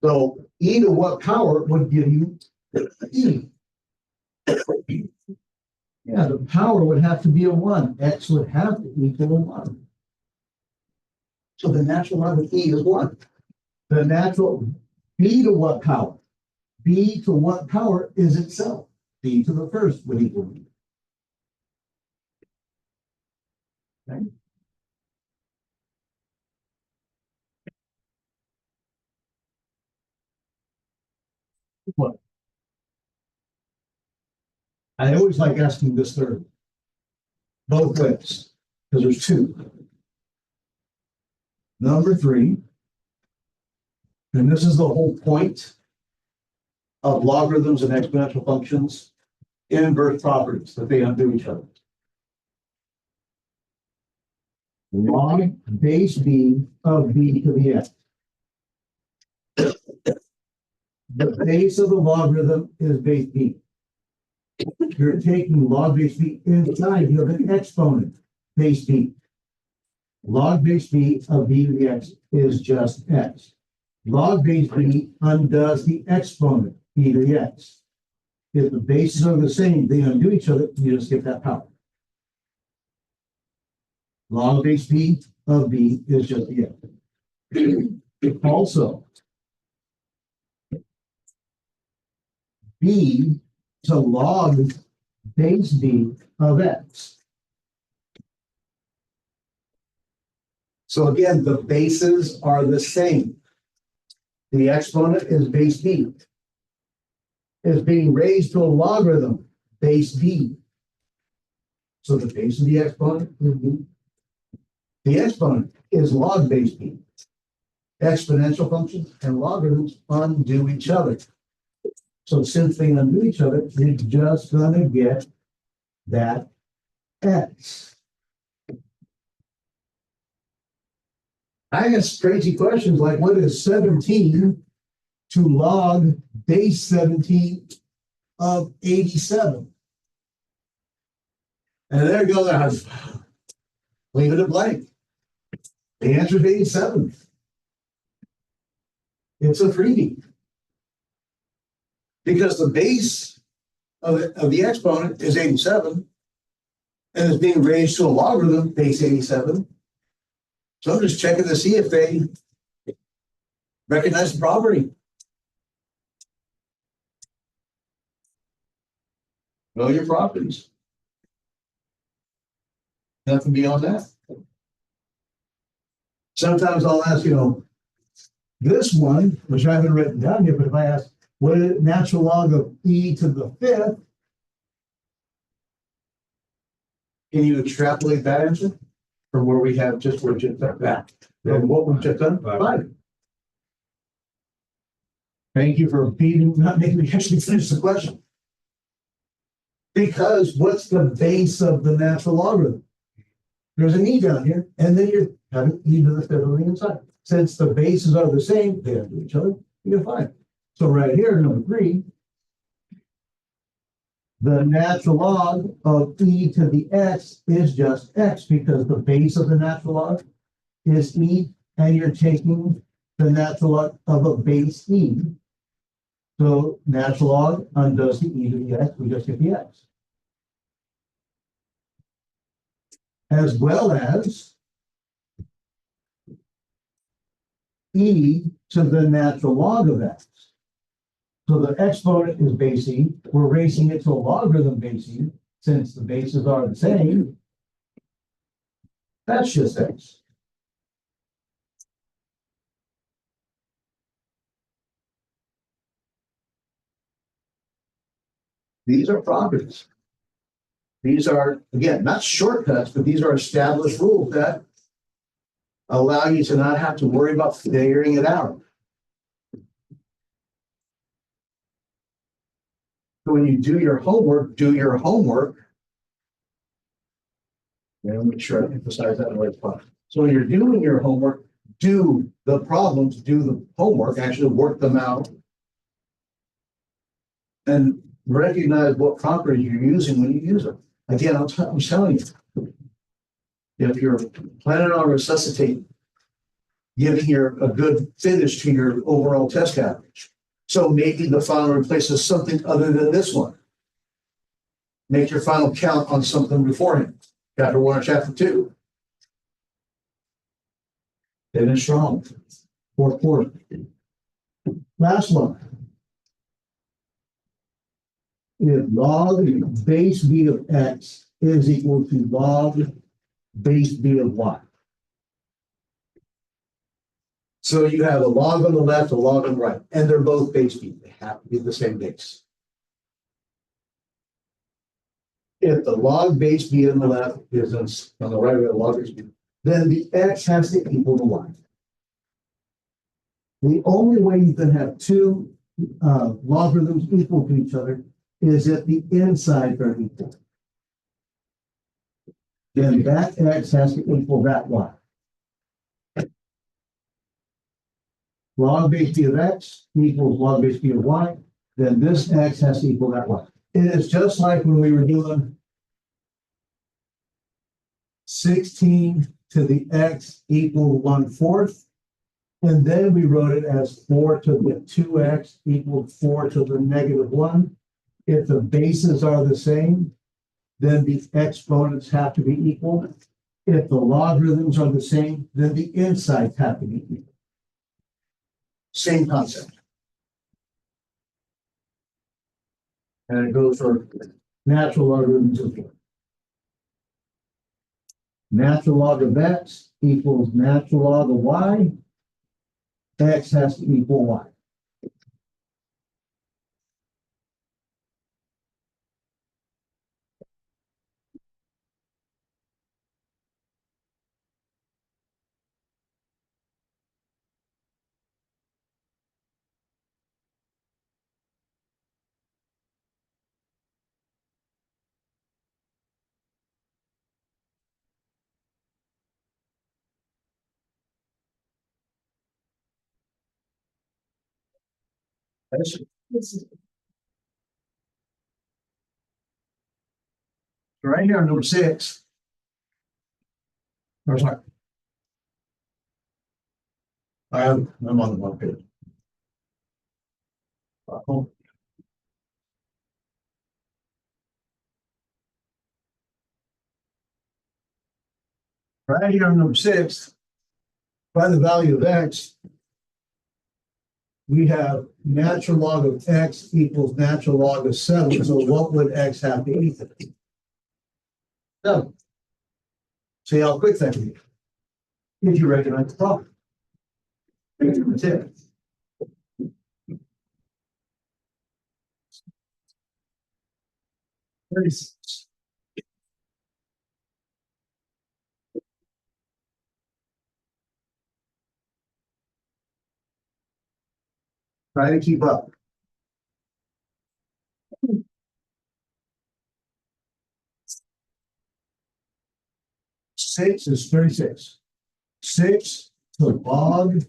So E to what power would give you E? Yeah, the power would have to be a 1. X would have to equal a 1. So the natural log of E is 1. The natural B to what power? B to what power is itself? B to the first would equal B. Okay. What? I always like asking this third. Both ways, because there's 2. Number 3, and this is the whole point of logarithms and exponential functions, inverse properties, that they undo each other. Log base B of B to the X. The base of the logarithm is base B. You're taking log base B inside, you have an exponent, base B. Log base B of B to the X is just X. Log base B undoes the exponent, B to the X. If the bases are the same, they undo each other, you just get that power. Log base B of B is just the X. Also, B to log base B of X. So again, the bases are the same. The exponent is base B. Is being raised to a logarithm, base B. So the base of the exponent is B. The exponent is log base B. Exponential functions and logarithms undo each other. So since they undo each other, you're just going to get that X. I ask crazy questions like, what is 17 to log base 17 of 87? And there you go. I leave it at blank. The answer is 87. It's a freebie. Because the base of the exponent is 87 and is being raised to a logarithm, base 87. So I'm just checking to see if they recognize the property. Know your properties. Nothing beyond that. Sometimes I'll ask, this one, which I haven't written down here, but if I ask, what is natural log of E to the 5th? Can you extrapolate that answer from where we have just what just done that? And what we've just done? 5. Thank you for not making me actually finish the question. Because what's the base of the natural logarithm? There's an E down here, and then you have an E to the 5th on the inside. Since the bases are the same, they undo each other, you get 5. So right here, number 3, the natural log of E to the X is just X because the base of the natural log is E, and you're taking the natural log of a base E. So natural log undoes the E to the X, we just get the X. As well as E to the natural log of X. So the exponent is base E. We're raising it to a logarithm base E. Since the bases are the same, that's just X. These are properties. These are, again, not shortcuts, but these are established rules that allow you to not have to worry about figuring it out. So when you do your homework, do your homework. And make sure I emphasize that in the right spot. So when you're doing your homework, do the problems, do the homework, actually work them out. And recognize what properties you're using when you use them. Again, I'm telling you, if you're planning on resuscitating, giving a good finish to your overall test average. So maybe the final replaces something other than this one. Make your final count on something beforehand. Chapter 1 or chapter 2. Finish strong. Fourth quarter. Last one. If log base b of x is equal to log base b of y. So you have a log on the left, a log on the right, and they're both base b. They have to be the same base. If the log base b on the left is on the right of the log base b, then the x has to equal the y. The only way you can have two logarithms equal to each other is if the insides are equal. Then that x has to equal that y. Log base b of x equals log base b of y, then this x has to equal that y. It is just like when we were doing 16 to the x equal 1/4, and then we wrote it as 4 to the 2x equal 4 to the -1. If the bases are the same, then the exponents have to be equal. If the logarithms are the same, then the insides have to be equal. Same concept. And it goes for natural logarithms as well. Natural log of x equals natural log of y. X has to equal y. That's right here, number 6. Or sorry. I'm on the wrong page. Right here on number 6, find the value of x. We have natural log of x equals natural log of 7. So what would x have to equal? 7. See how quick that can be. If you recognize the problem. That's it. Try to keep up. 6 is 36. 6 to log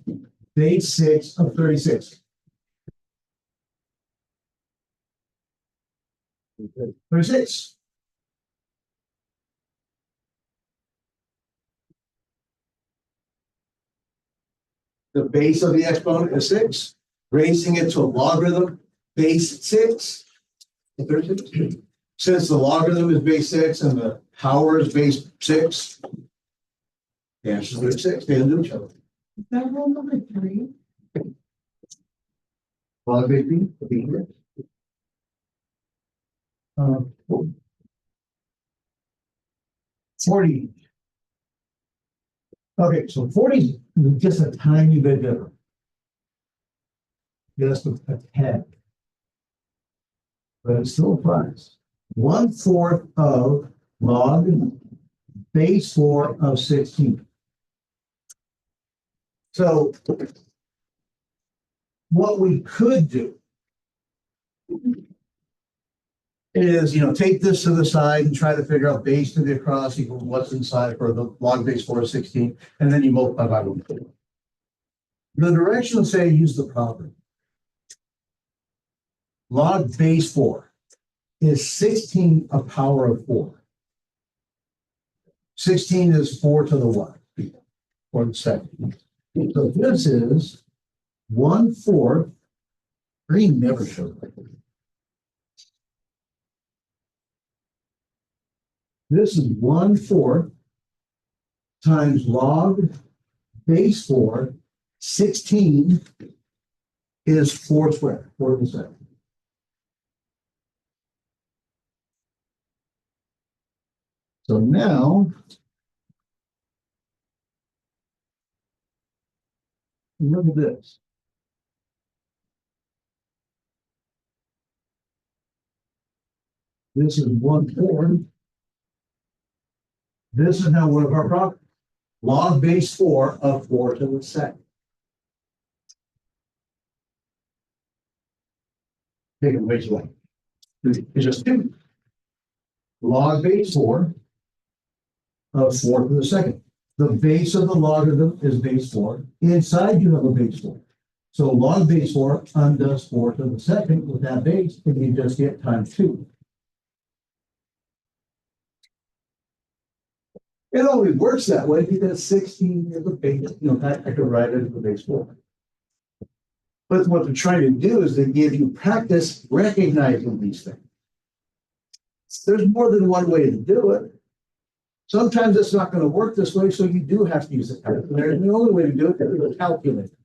base 6 of 36. 36. The base of the exponent is 6. Raising it to a logarithm, base 6. 36. Since the logarithm is base 6 and the power is base 6, the answer is 36. They don't do each other. Is that rule number 3? Log base b, b here. 40. Okay, so 40 is just a tiny bit different. Just a tad. but it still applies. 1/4 of log base 4 of 16. So what we could do is, take this to the side and try to figure out base to the across equals what's inside for the log base 4 of 16, and then you multiply by 1/4. The direction will say use the property. Log base 4 is 16 a power of 4. 16 is 4 to the what? 4 to the second. So this is 1/4. Green never showed like this. This is 1/4 times log base 4. 16 is 4 squared, 4 to the second. So now, look at this. This is 1/4. This is now one of our properties. Log base 4 of 4 to the second. Take it way too long. It's just 2. Log base 4 of 4 to the second. The base of the logarithm is base 4. Inside you have a base 4. So log base 4 undoes 4 to the second with that base, and you just get times 2. It only works that way because 16 is the base, I could write it as the base 4. But what they're trying to do is they give you practice recognizing these things. There's more than one way to do it. Sometimes it's not going to work this way, so you do have to use a calculator. And the only way to do it is a calculator.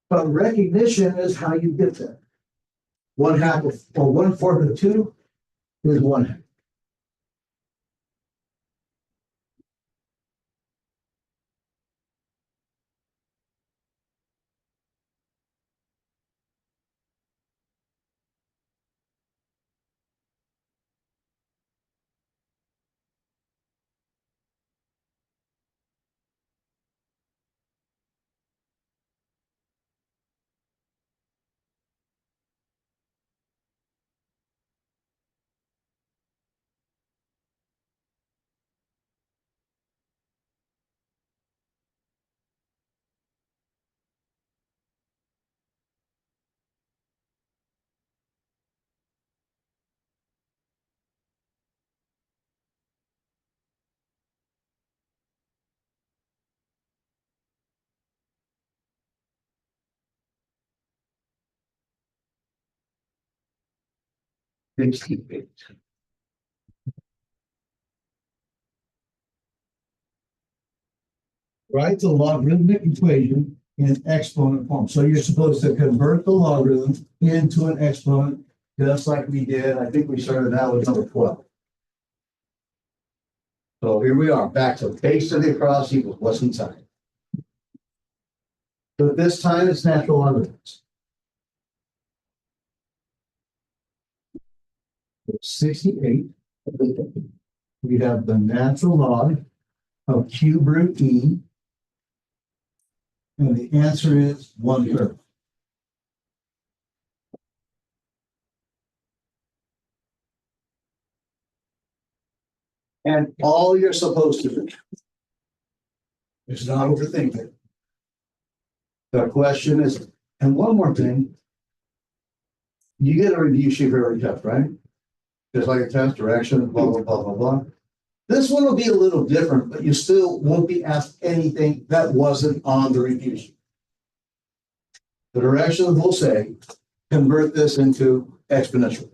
But recognition is how you get there. 1/2 or 1/4 of 2 is 1/2. Write the logarithmic equation in exponent form. So you're supposed to convert the logarithm into an exponent, just like we did. I think we started out with number 12. So here we are, back to base to the across equals what's inside. But this time it's natural logarithms. 68. We have the natural log of cube root e. And the answer is 1/3. And all you're supposed to do is not overthink it. The question is, and one more thing, you get a review sheet for every test, right? Just like a test, direction, blah, blah, blah, blah, blah. This one will be a little different, but you still won't be asked anything that wasn't on the review sheet. The directions will say, convert this into exponential.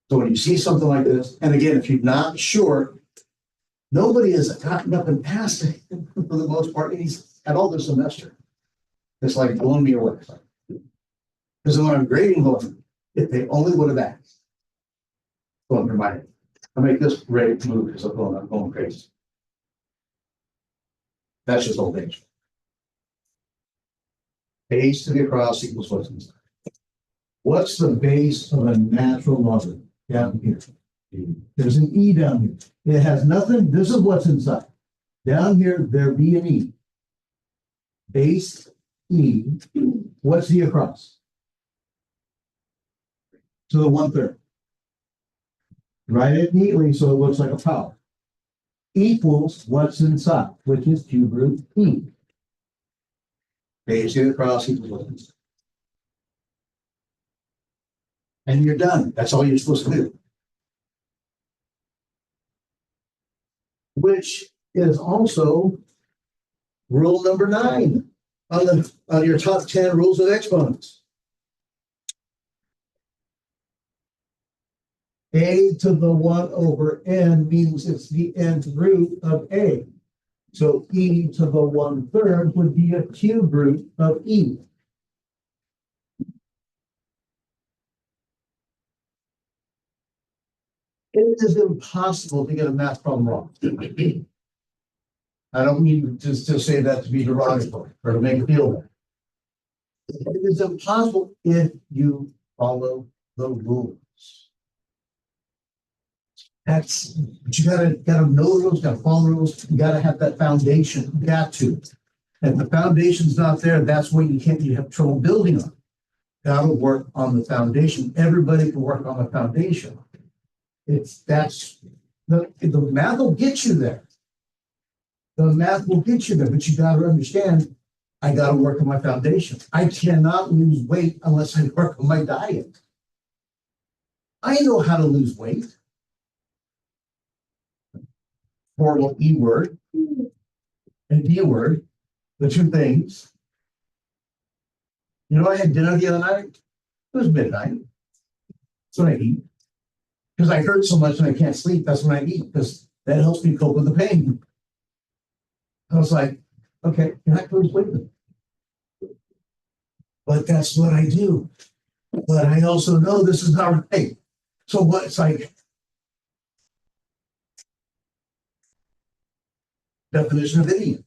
So when you see something like this, and again, if you're not sure, nobody has gotten up and passed it for the most part, at all this semester. It's like blowing me away. Because when I'm grading them, if they only would have asked. Well, never mind. I make this grade move because I'm going crazy. That's just old age. Base to the across equals what's inside. What's the base of a natural number down here? There's an E down here. It has nothing. This is what's inside. Down here, there be an E. Base E. What's the across? To the 1/3. Write it neatly so it looks like a power. Equals what's inside, which is cube root E. Base to the across equals what's inside. And you're done. That's all you're supposed to do. Which is also rule number 9 on your top 10 rules of exponents. A to the 1 over n means it's the nth root of A. So E to the 1/3 would be a cube root of E. It is impossible to get a math problem wrong. I don't mean to say that to be derogatory or to make it feel bad. It is impossible if you follow the rules. But you gotta know the rules, gotta follow the rules, you gotta have that foundation, you got to. If the foundation's not there, that's when you have trouble building on. Gotta work on the foundation. Everybody can work on the foundation. The math will get you there. The math will get you there, but you gotta understand, I gotta work on my foundation. I cannot lose weight unless I work on my diet. I know how to lose weight. Horrible E word and D word, the two things. You know, I had dinner the other night. It was midnight. That's when I eat. Because I hurt so much and I can't sleep, that's when I eat, because that helps me cope with the pain. I was like, okay, you're not going to sleep. But that's what I do. But I also know this is not right. So what it's like, definition of idiot.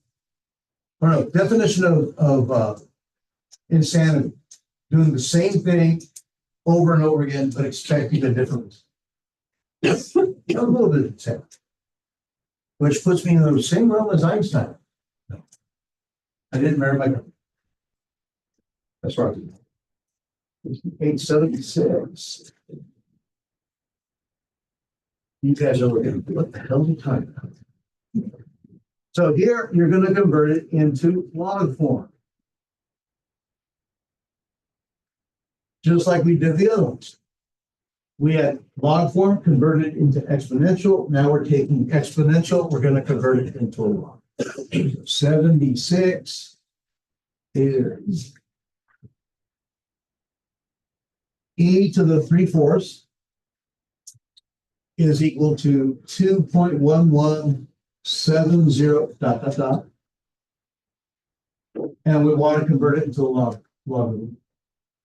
Or no, definition of insanity. Doing the same thing over and over again, but expecting a different. A little bit of insanity. Which puts me in the same realm as Einstein. No. I didn't marry my girl. That's right. 876. You guys are looking, what the hell are you talking about? So here you're going to convert it into log form. Just like we did the other ones. We had log form converted into exponential. Now we're taking exponential. We're going to convert it into a log. 76 is e to the 3/4 is equal to 2.1170 ... And we want to convert it into a log.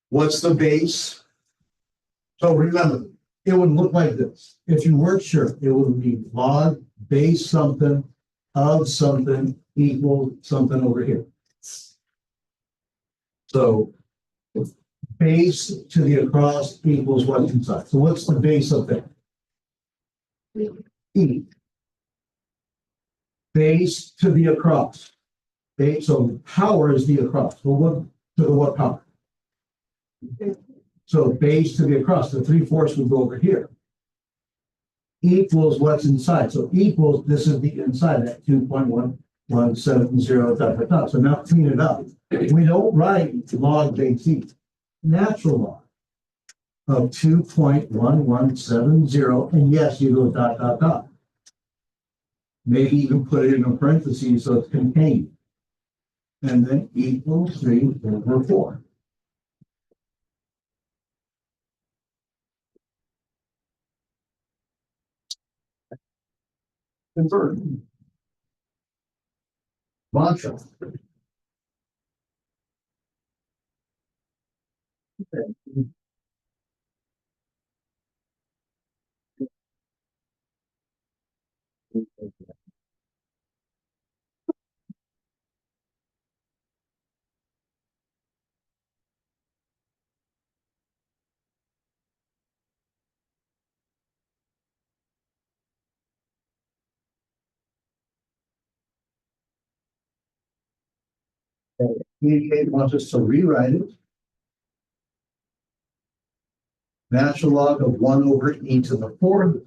What's the base? So remember, it would look like this. If you weren't sure, it would be log base something of something equal something over here. So base to the across equals what's inside. So what's the base of that? E. Base to the across. Base, so power is the across. So what to the what power? So base to the across, the 3/4 would go over here. Equals what's inside. So equals, this is the inside, that 2.1170 ... So now clean it up. We don't write log base E. Natural log of 2.1170. And yes, you go ... Maybe even put it in a parentheses so it's contained. And then equals 3/4. Convert. Mantra. TTh wants us to rewrite it. Natural log of 1 over e to the 4th.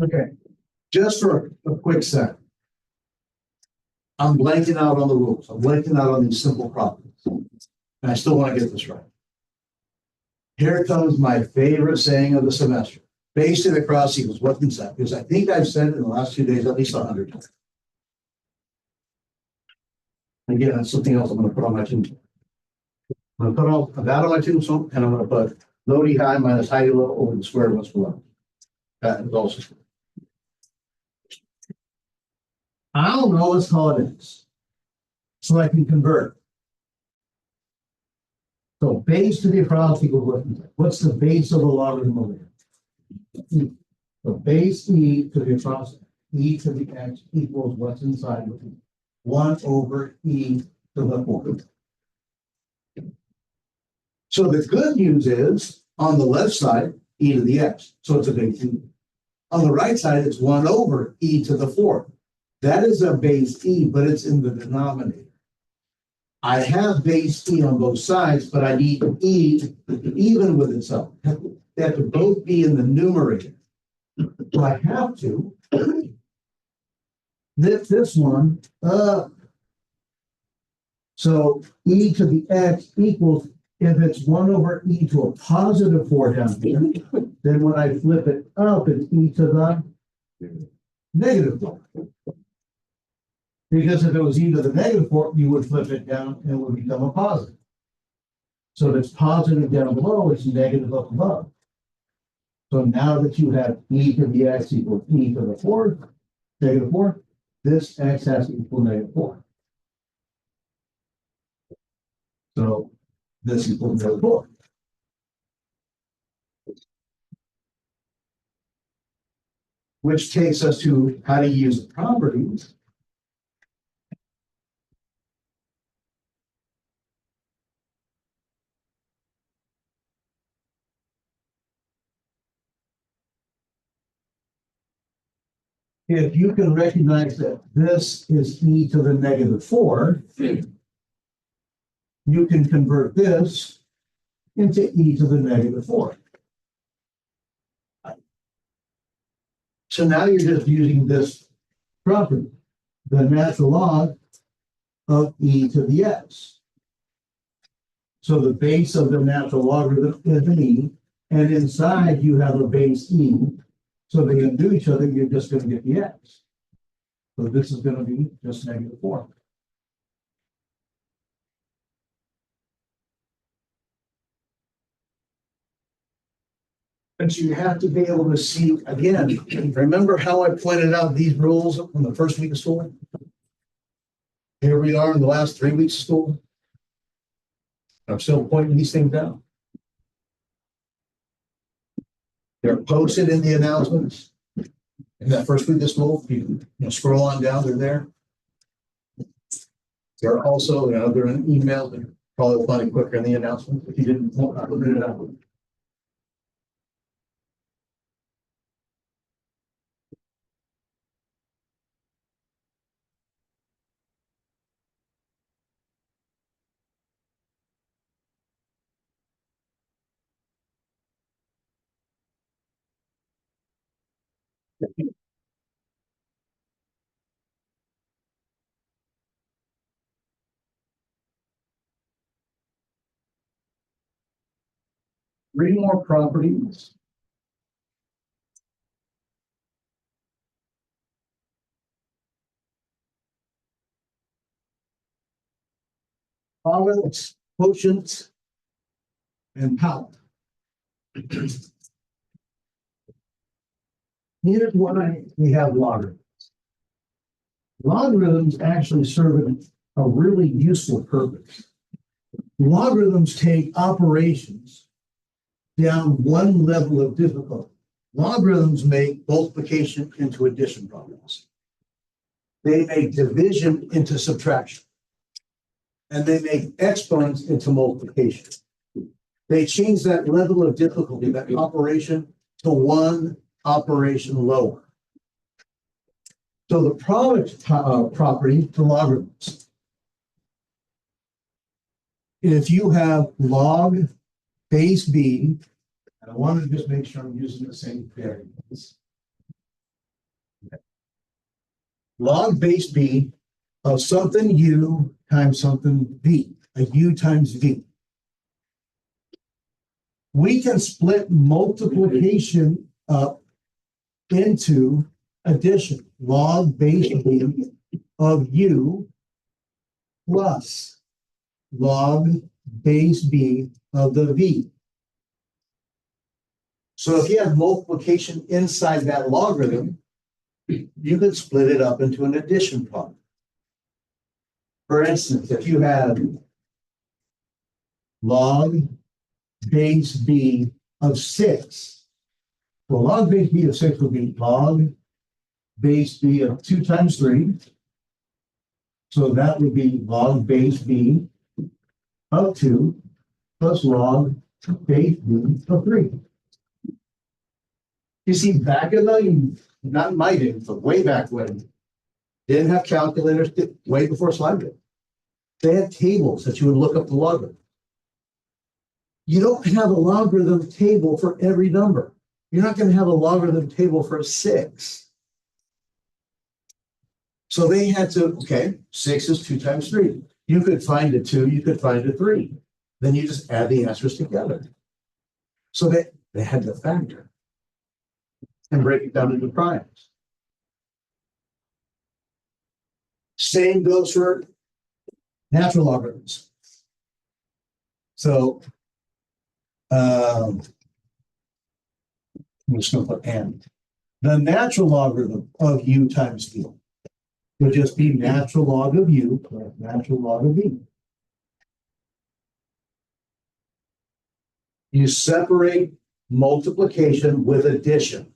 Okay, just for a quick sec. I'm blanking out on the rules. I'm blanking out on these simple problems. And I still want to get this right. Here comes my favorite saying of the semester. Base to the cross equals what inside? Because I think I've said it in the last 2 days at least 100 times. Again, that's something else I'm going to put on my tombstone. I'm going to put all that on my tombstone, and I'm going to put low D high minus high D low over the square of what's below. That is also. I don't know, let's call it X. So I can convert. So base to the cross equals what? What's the base of the logarithm of it? So base e to the cross e to the x equals what's inside of it? 1 over e to the 4th. So the good news is on the left side, e to the x. So it's a base e. On the right side, it's 1 over e to the 4th. That is a base e, but it's in the denominator. I have base e on both sides, but I need e even with itself. They have to both be in the numerator. So I have to lift this one up. So e to the x equals, if it's 1 over e to a positive 4 down here, then when I flip it up, it's e to the negative 4. Because if it was e to the negative 4, you would flip it down and it would become a positive. So if it's positive down below, it's negative up above. So now that you have e to the x equals e to the 4th, negative 4, this x has to equal negative 4. So this equals negative 4. Which takes us to how to use the properties. If you can recognize that this is e to the negative 4, you can convert this into e to the negative 4. So now you're just using this property, the natural log of e to the x. So the base of the natural logarithm is an e, and inside you have a base e. So they can do each other, you're just going to get the x. So this is going to be just negative 4. But you have to be able to see, again, remember how I pointed out these rules in the first week of school? Here we are in the last 3 weeks of school. I'm still pointing these things out. They're posted in the announcements. In that first week of school, you can scroll on down, they're there. They're also, they're in email, they're probably find it quicker in the announcement if you didn't put it out. Three more properties. Tolerance, quotient, and power. Here's why we have logarithms. Logarithms actually serve a really useful purpose. Logarithms take operations down one level of difficulty. Logarithms make multiplication into addition problems. They make division into subtraction. and they make exponents into multiplication. They change that level of difficulty, that operation, to one operation lower. So the product property to logarithms. If you have log base b, and I want to just make sure I'm using the same variables. Log base b of something u times something v, a u times v. We can split multiplication up into addition. Log base b of u plus log base b of the v. So if you have multiplication inside that logarithm, you could split it up into an addition problem. For instance, if you have log base b of 6, well, log base b of 6 would be log base b of 2 times 3. So that would be log base b of 2 plus log base b of 3. You see, back in the, not my day, but way back when, didn't have calculators, way before slide. They had tables that you would look up the logarithm. You don't have a logarithm table for every number. You're not going to have a logarithm table for 6. So they had to, okay, 6 is 2 times 3. You could find a 2, you could find a 3. Then you just add the answers together. So they had to factor and break it down into primes. Same goes for natural logarithms. So I'm just going to put and. The natural logarithm of u times v would just be natural log of u plus natural log of v. You separate multiplication with addition.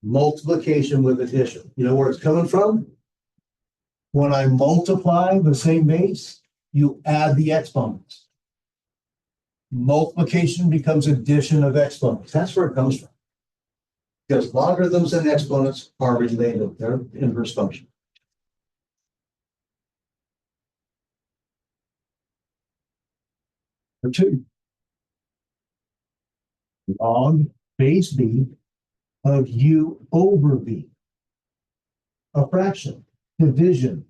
Multiplication with addition. You know where it's coming from? When I multiply the same base, you add the exponents. Multiplication becomes addition of exponents. That's where it comes from. Because logarithms and exponents are related. They're inverse function. Number 2. Log base b of u over v. A fraction, division.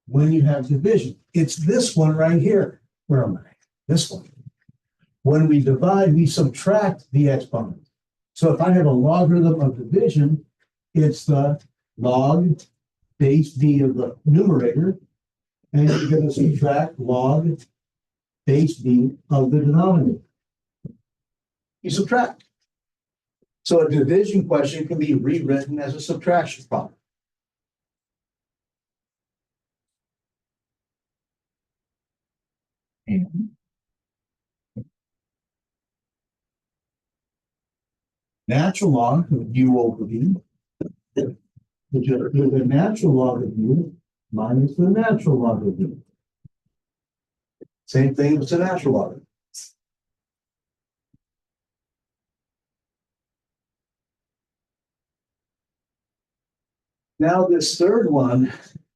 When you have division, it's this one right here. Where am I? This one. When we divide, we subtract the exponent. So if I have a logarithm of division, it's the log base b of the numerator, and you're going to subtract log base b of the denominator. You subtract. So a division question can be rewritten as a subtraction problem. And natural log of u over v, which is the natural log of u minus the natural log of v. Same thing as the natural log. Now this third one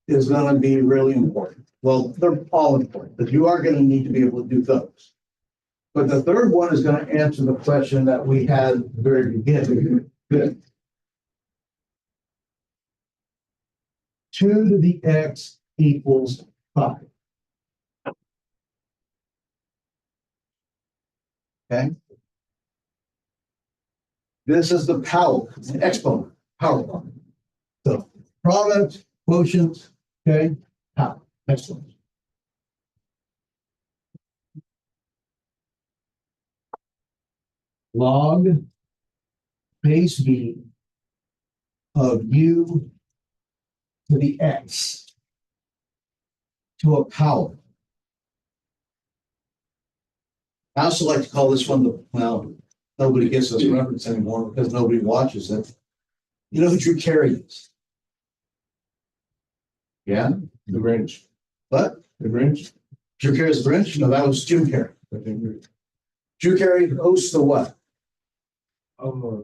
is going to be really important. Well, they're all important, but you are going to need to be able to do those. But the third one is going to answer the question that we had at the very beginning. 2 to the x equals 5. Okay. This is the power, exponent, power bar. So product, quotient, okay, power, exponent. Log base b of u to the x to a power. I also like to call this one the, well, nobody gets this reference anymore because nobody watches it. You know who Drew Carey is? Yeah, The Grinch. but The Grinch. Drew Carey's the Grinch? No, that was Jim Carrey. Drew Carey hosts the what?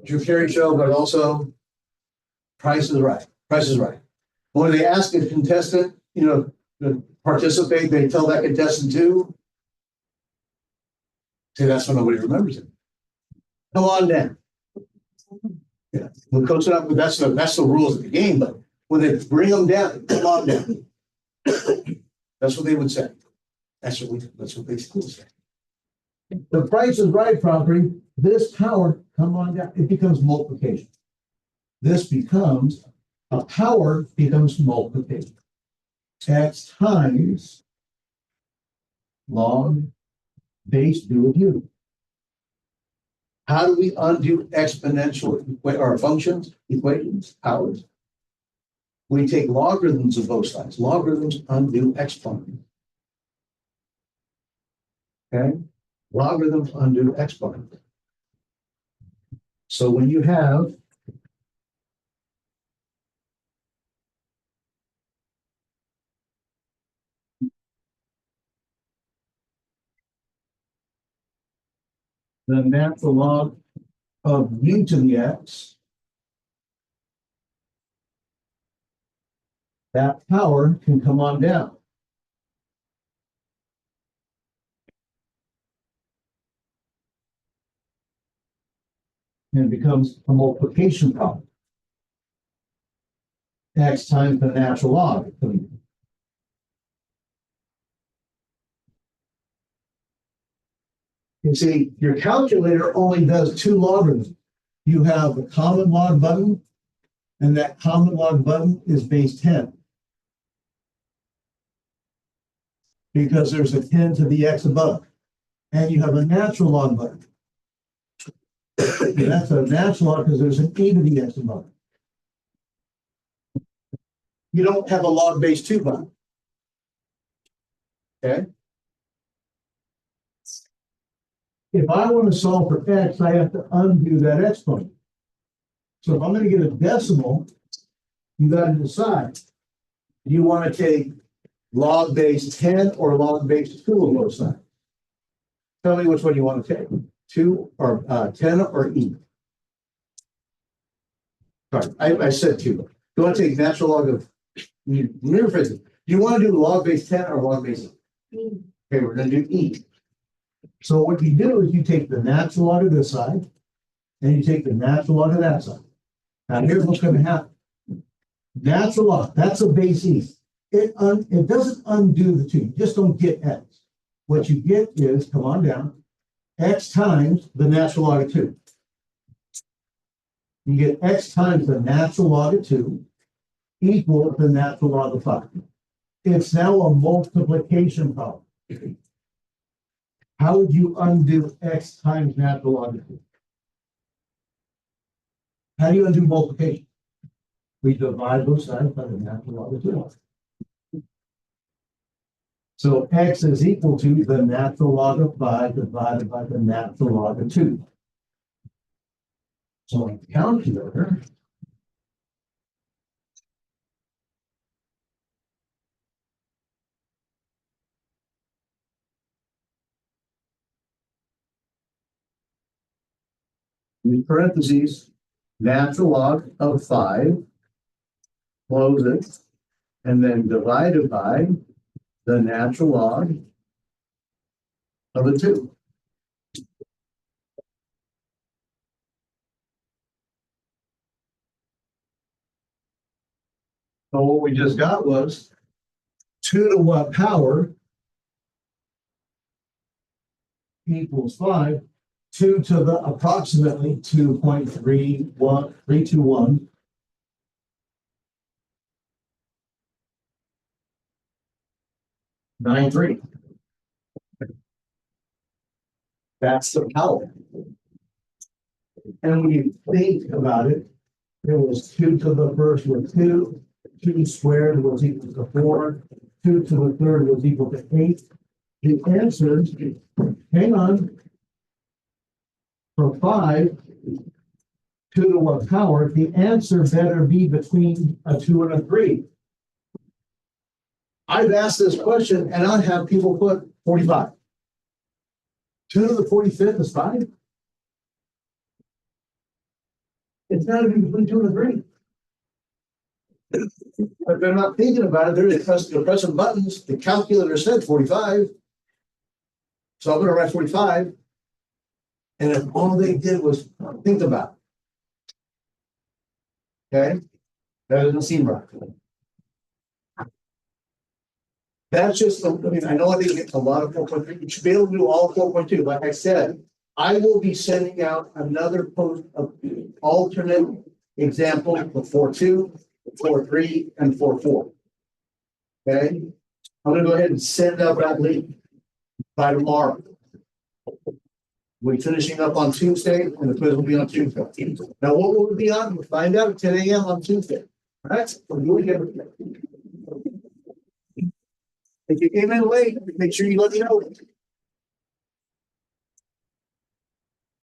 Drew Carey show, but also Price is Right. Price is Right. When they ask a contestant, to participate, they tell that contestant to. See, that's when nobody remembers it. Come on down. Yeah, we'll coach it up, but that's the rules of the game. But when they bring them down, come on down. That's what they would say. That's what they still say. The Price is Right property, this power, come on down, it becomes multiplication. This becomes a power becomes multiplication. X times log base do with u. How do we undo exponential or functions, equations, powers? We take logarithms of both sides. Logarithms undo exponents. Okay? Logarithms undo exponents. So when you have the natural log of u to the x, that power can come on down. And it becomes a multiplication problem. X times the natural log. You see, your calculator only does two logarithms. You have the common log button, and that common log button is base 10. Because there's a 10 to the x above. And you have a natural log button. And that's a natural log because there's an e to the x above. You don't have a log base 2 button. Okay? If I want to solve for x, I have to undo that exponent. So if I'm going to get a decimal, you got to decide. Do you want to take log base 10 or log base 2 on both sides? Tell me which one you want to take. 2 or 10 or e? Sorry, I said 2. You want to take natural log of, rephrase it. Do you want to do log base 10 or log base 2? Okay, we're going to do e. So what you do is you take the natural log of this side, and you take the natural log of that side. Now here's what's going to happen. Natural log, that's a base e. It doesn't undo the 2. You just don't get x. What you get is, come on down, x times the natural log of 2. You get x times the natural log of 2 equal the natural log of 5. It's now a multiplication problem. How would you undo x times natural log of 2? How do you undo multiplication? We divide both sides by the natural log of 2. So x is equal to the natural log of 5 divided by the natural log of 2. So on the calculator, in parentheses, natural log of 5, close it, and then divided by the natural log of a 2. So what we just got was 2 to what power equals 5, 2 to the approximately 2.321. Nine three. That's the power. And when you think about it, it was 2 to the first was 2, 2 squared was equal to 4, 2 to the third was equal to 8. The answer, hang on, for 5, 2 to what power, the answer better be between a 2 and a 3. I've asked this question and I have people put 45. 2 to the 45th is fine. It's not even between 2 and 3. But they're not thinking about it. They're pressing buttons. The calculator said 45. So I'm gonna write 45. And if all they did was think about it. Okay? That doesn't seem right. That's just, I mean, I know I didn't get a lot of 4.3. You should be able to do all 4.2. Like I said, I will be sending out another post of alternate example for 4.2, 4.3, and 4.4. Okay? I'm gonna go ahead and send out that link by tomorrow. We're finishing up on Tuesday, and the quiz will be on Tuesday. Now, what will it be on? We'll find out at 10 a.m. on Tuesday. All right? We're doing everything. If you came in late, make sure you let me know.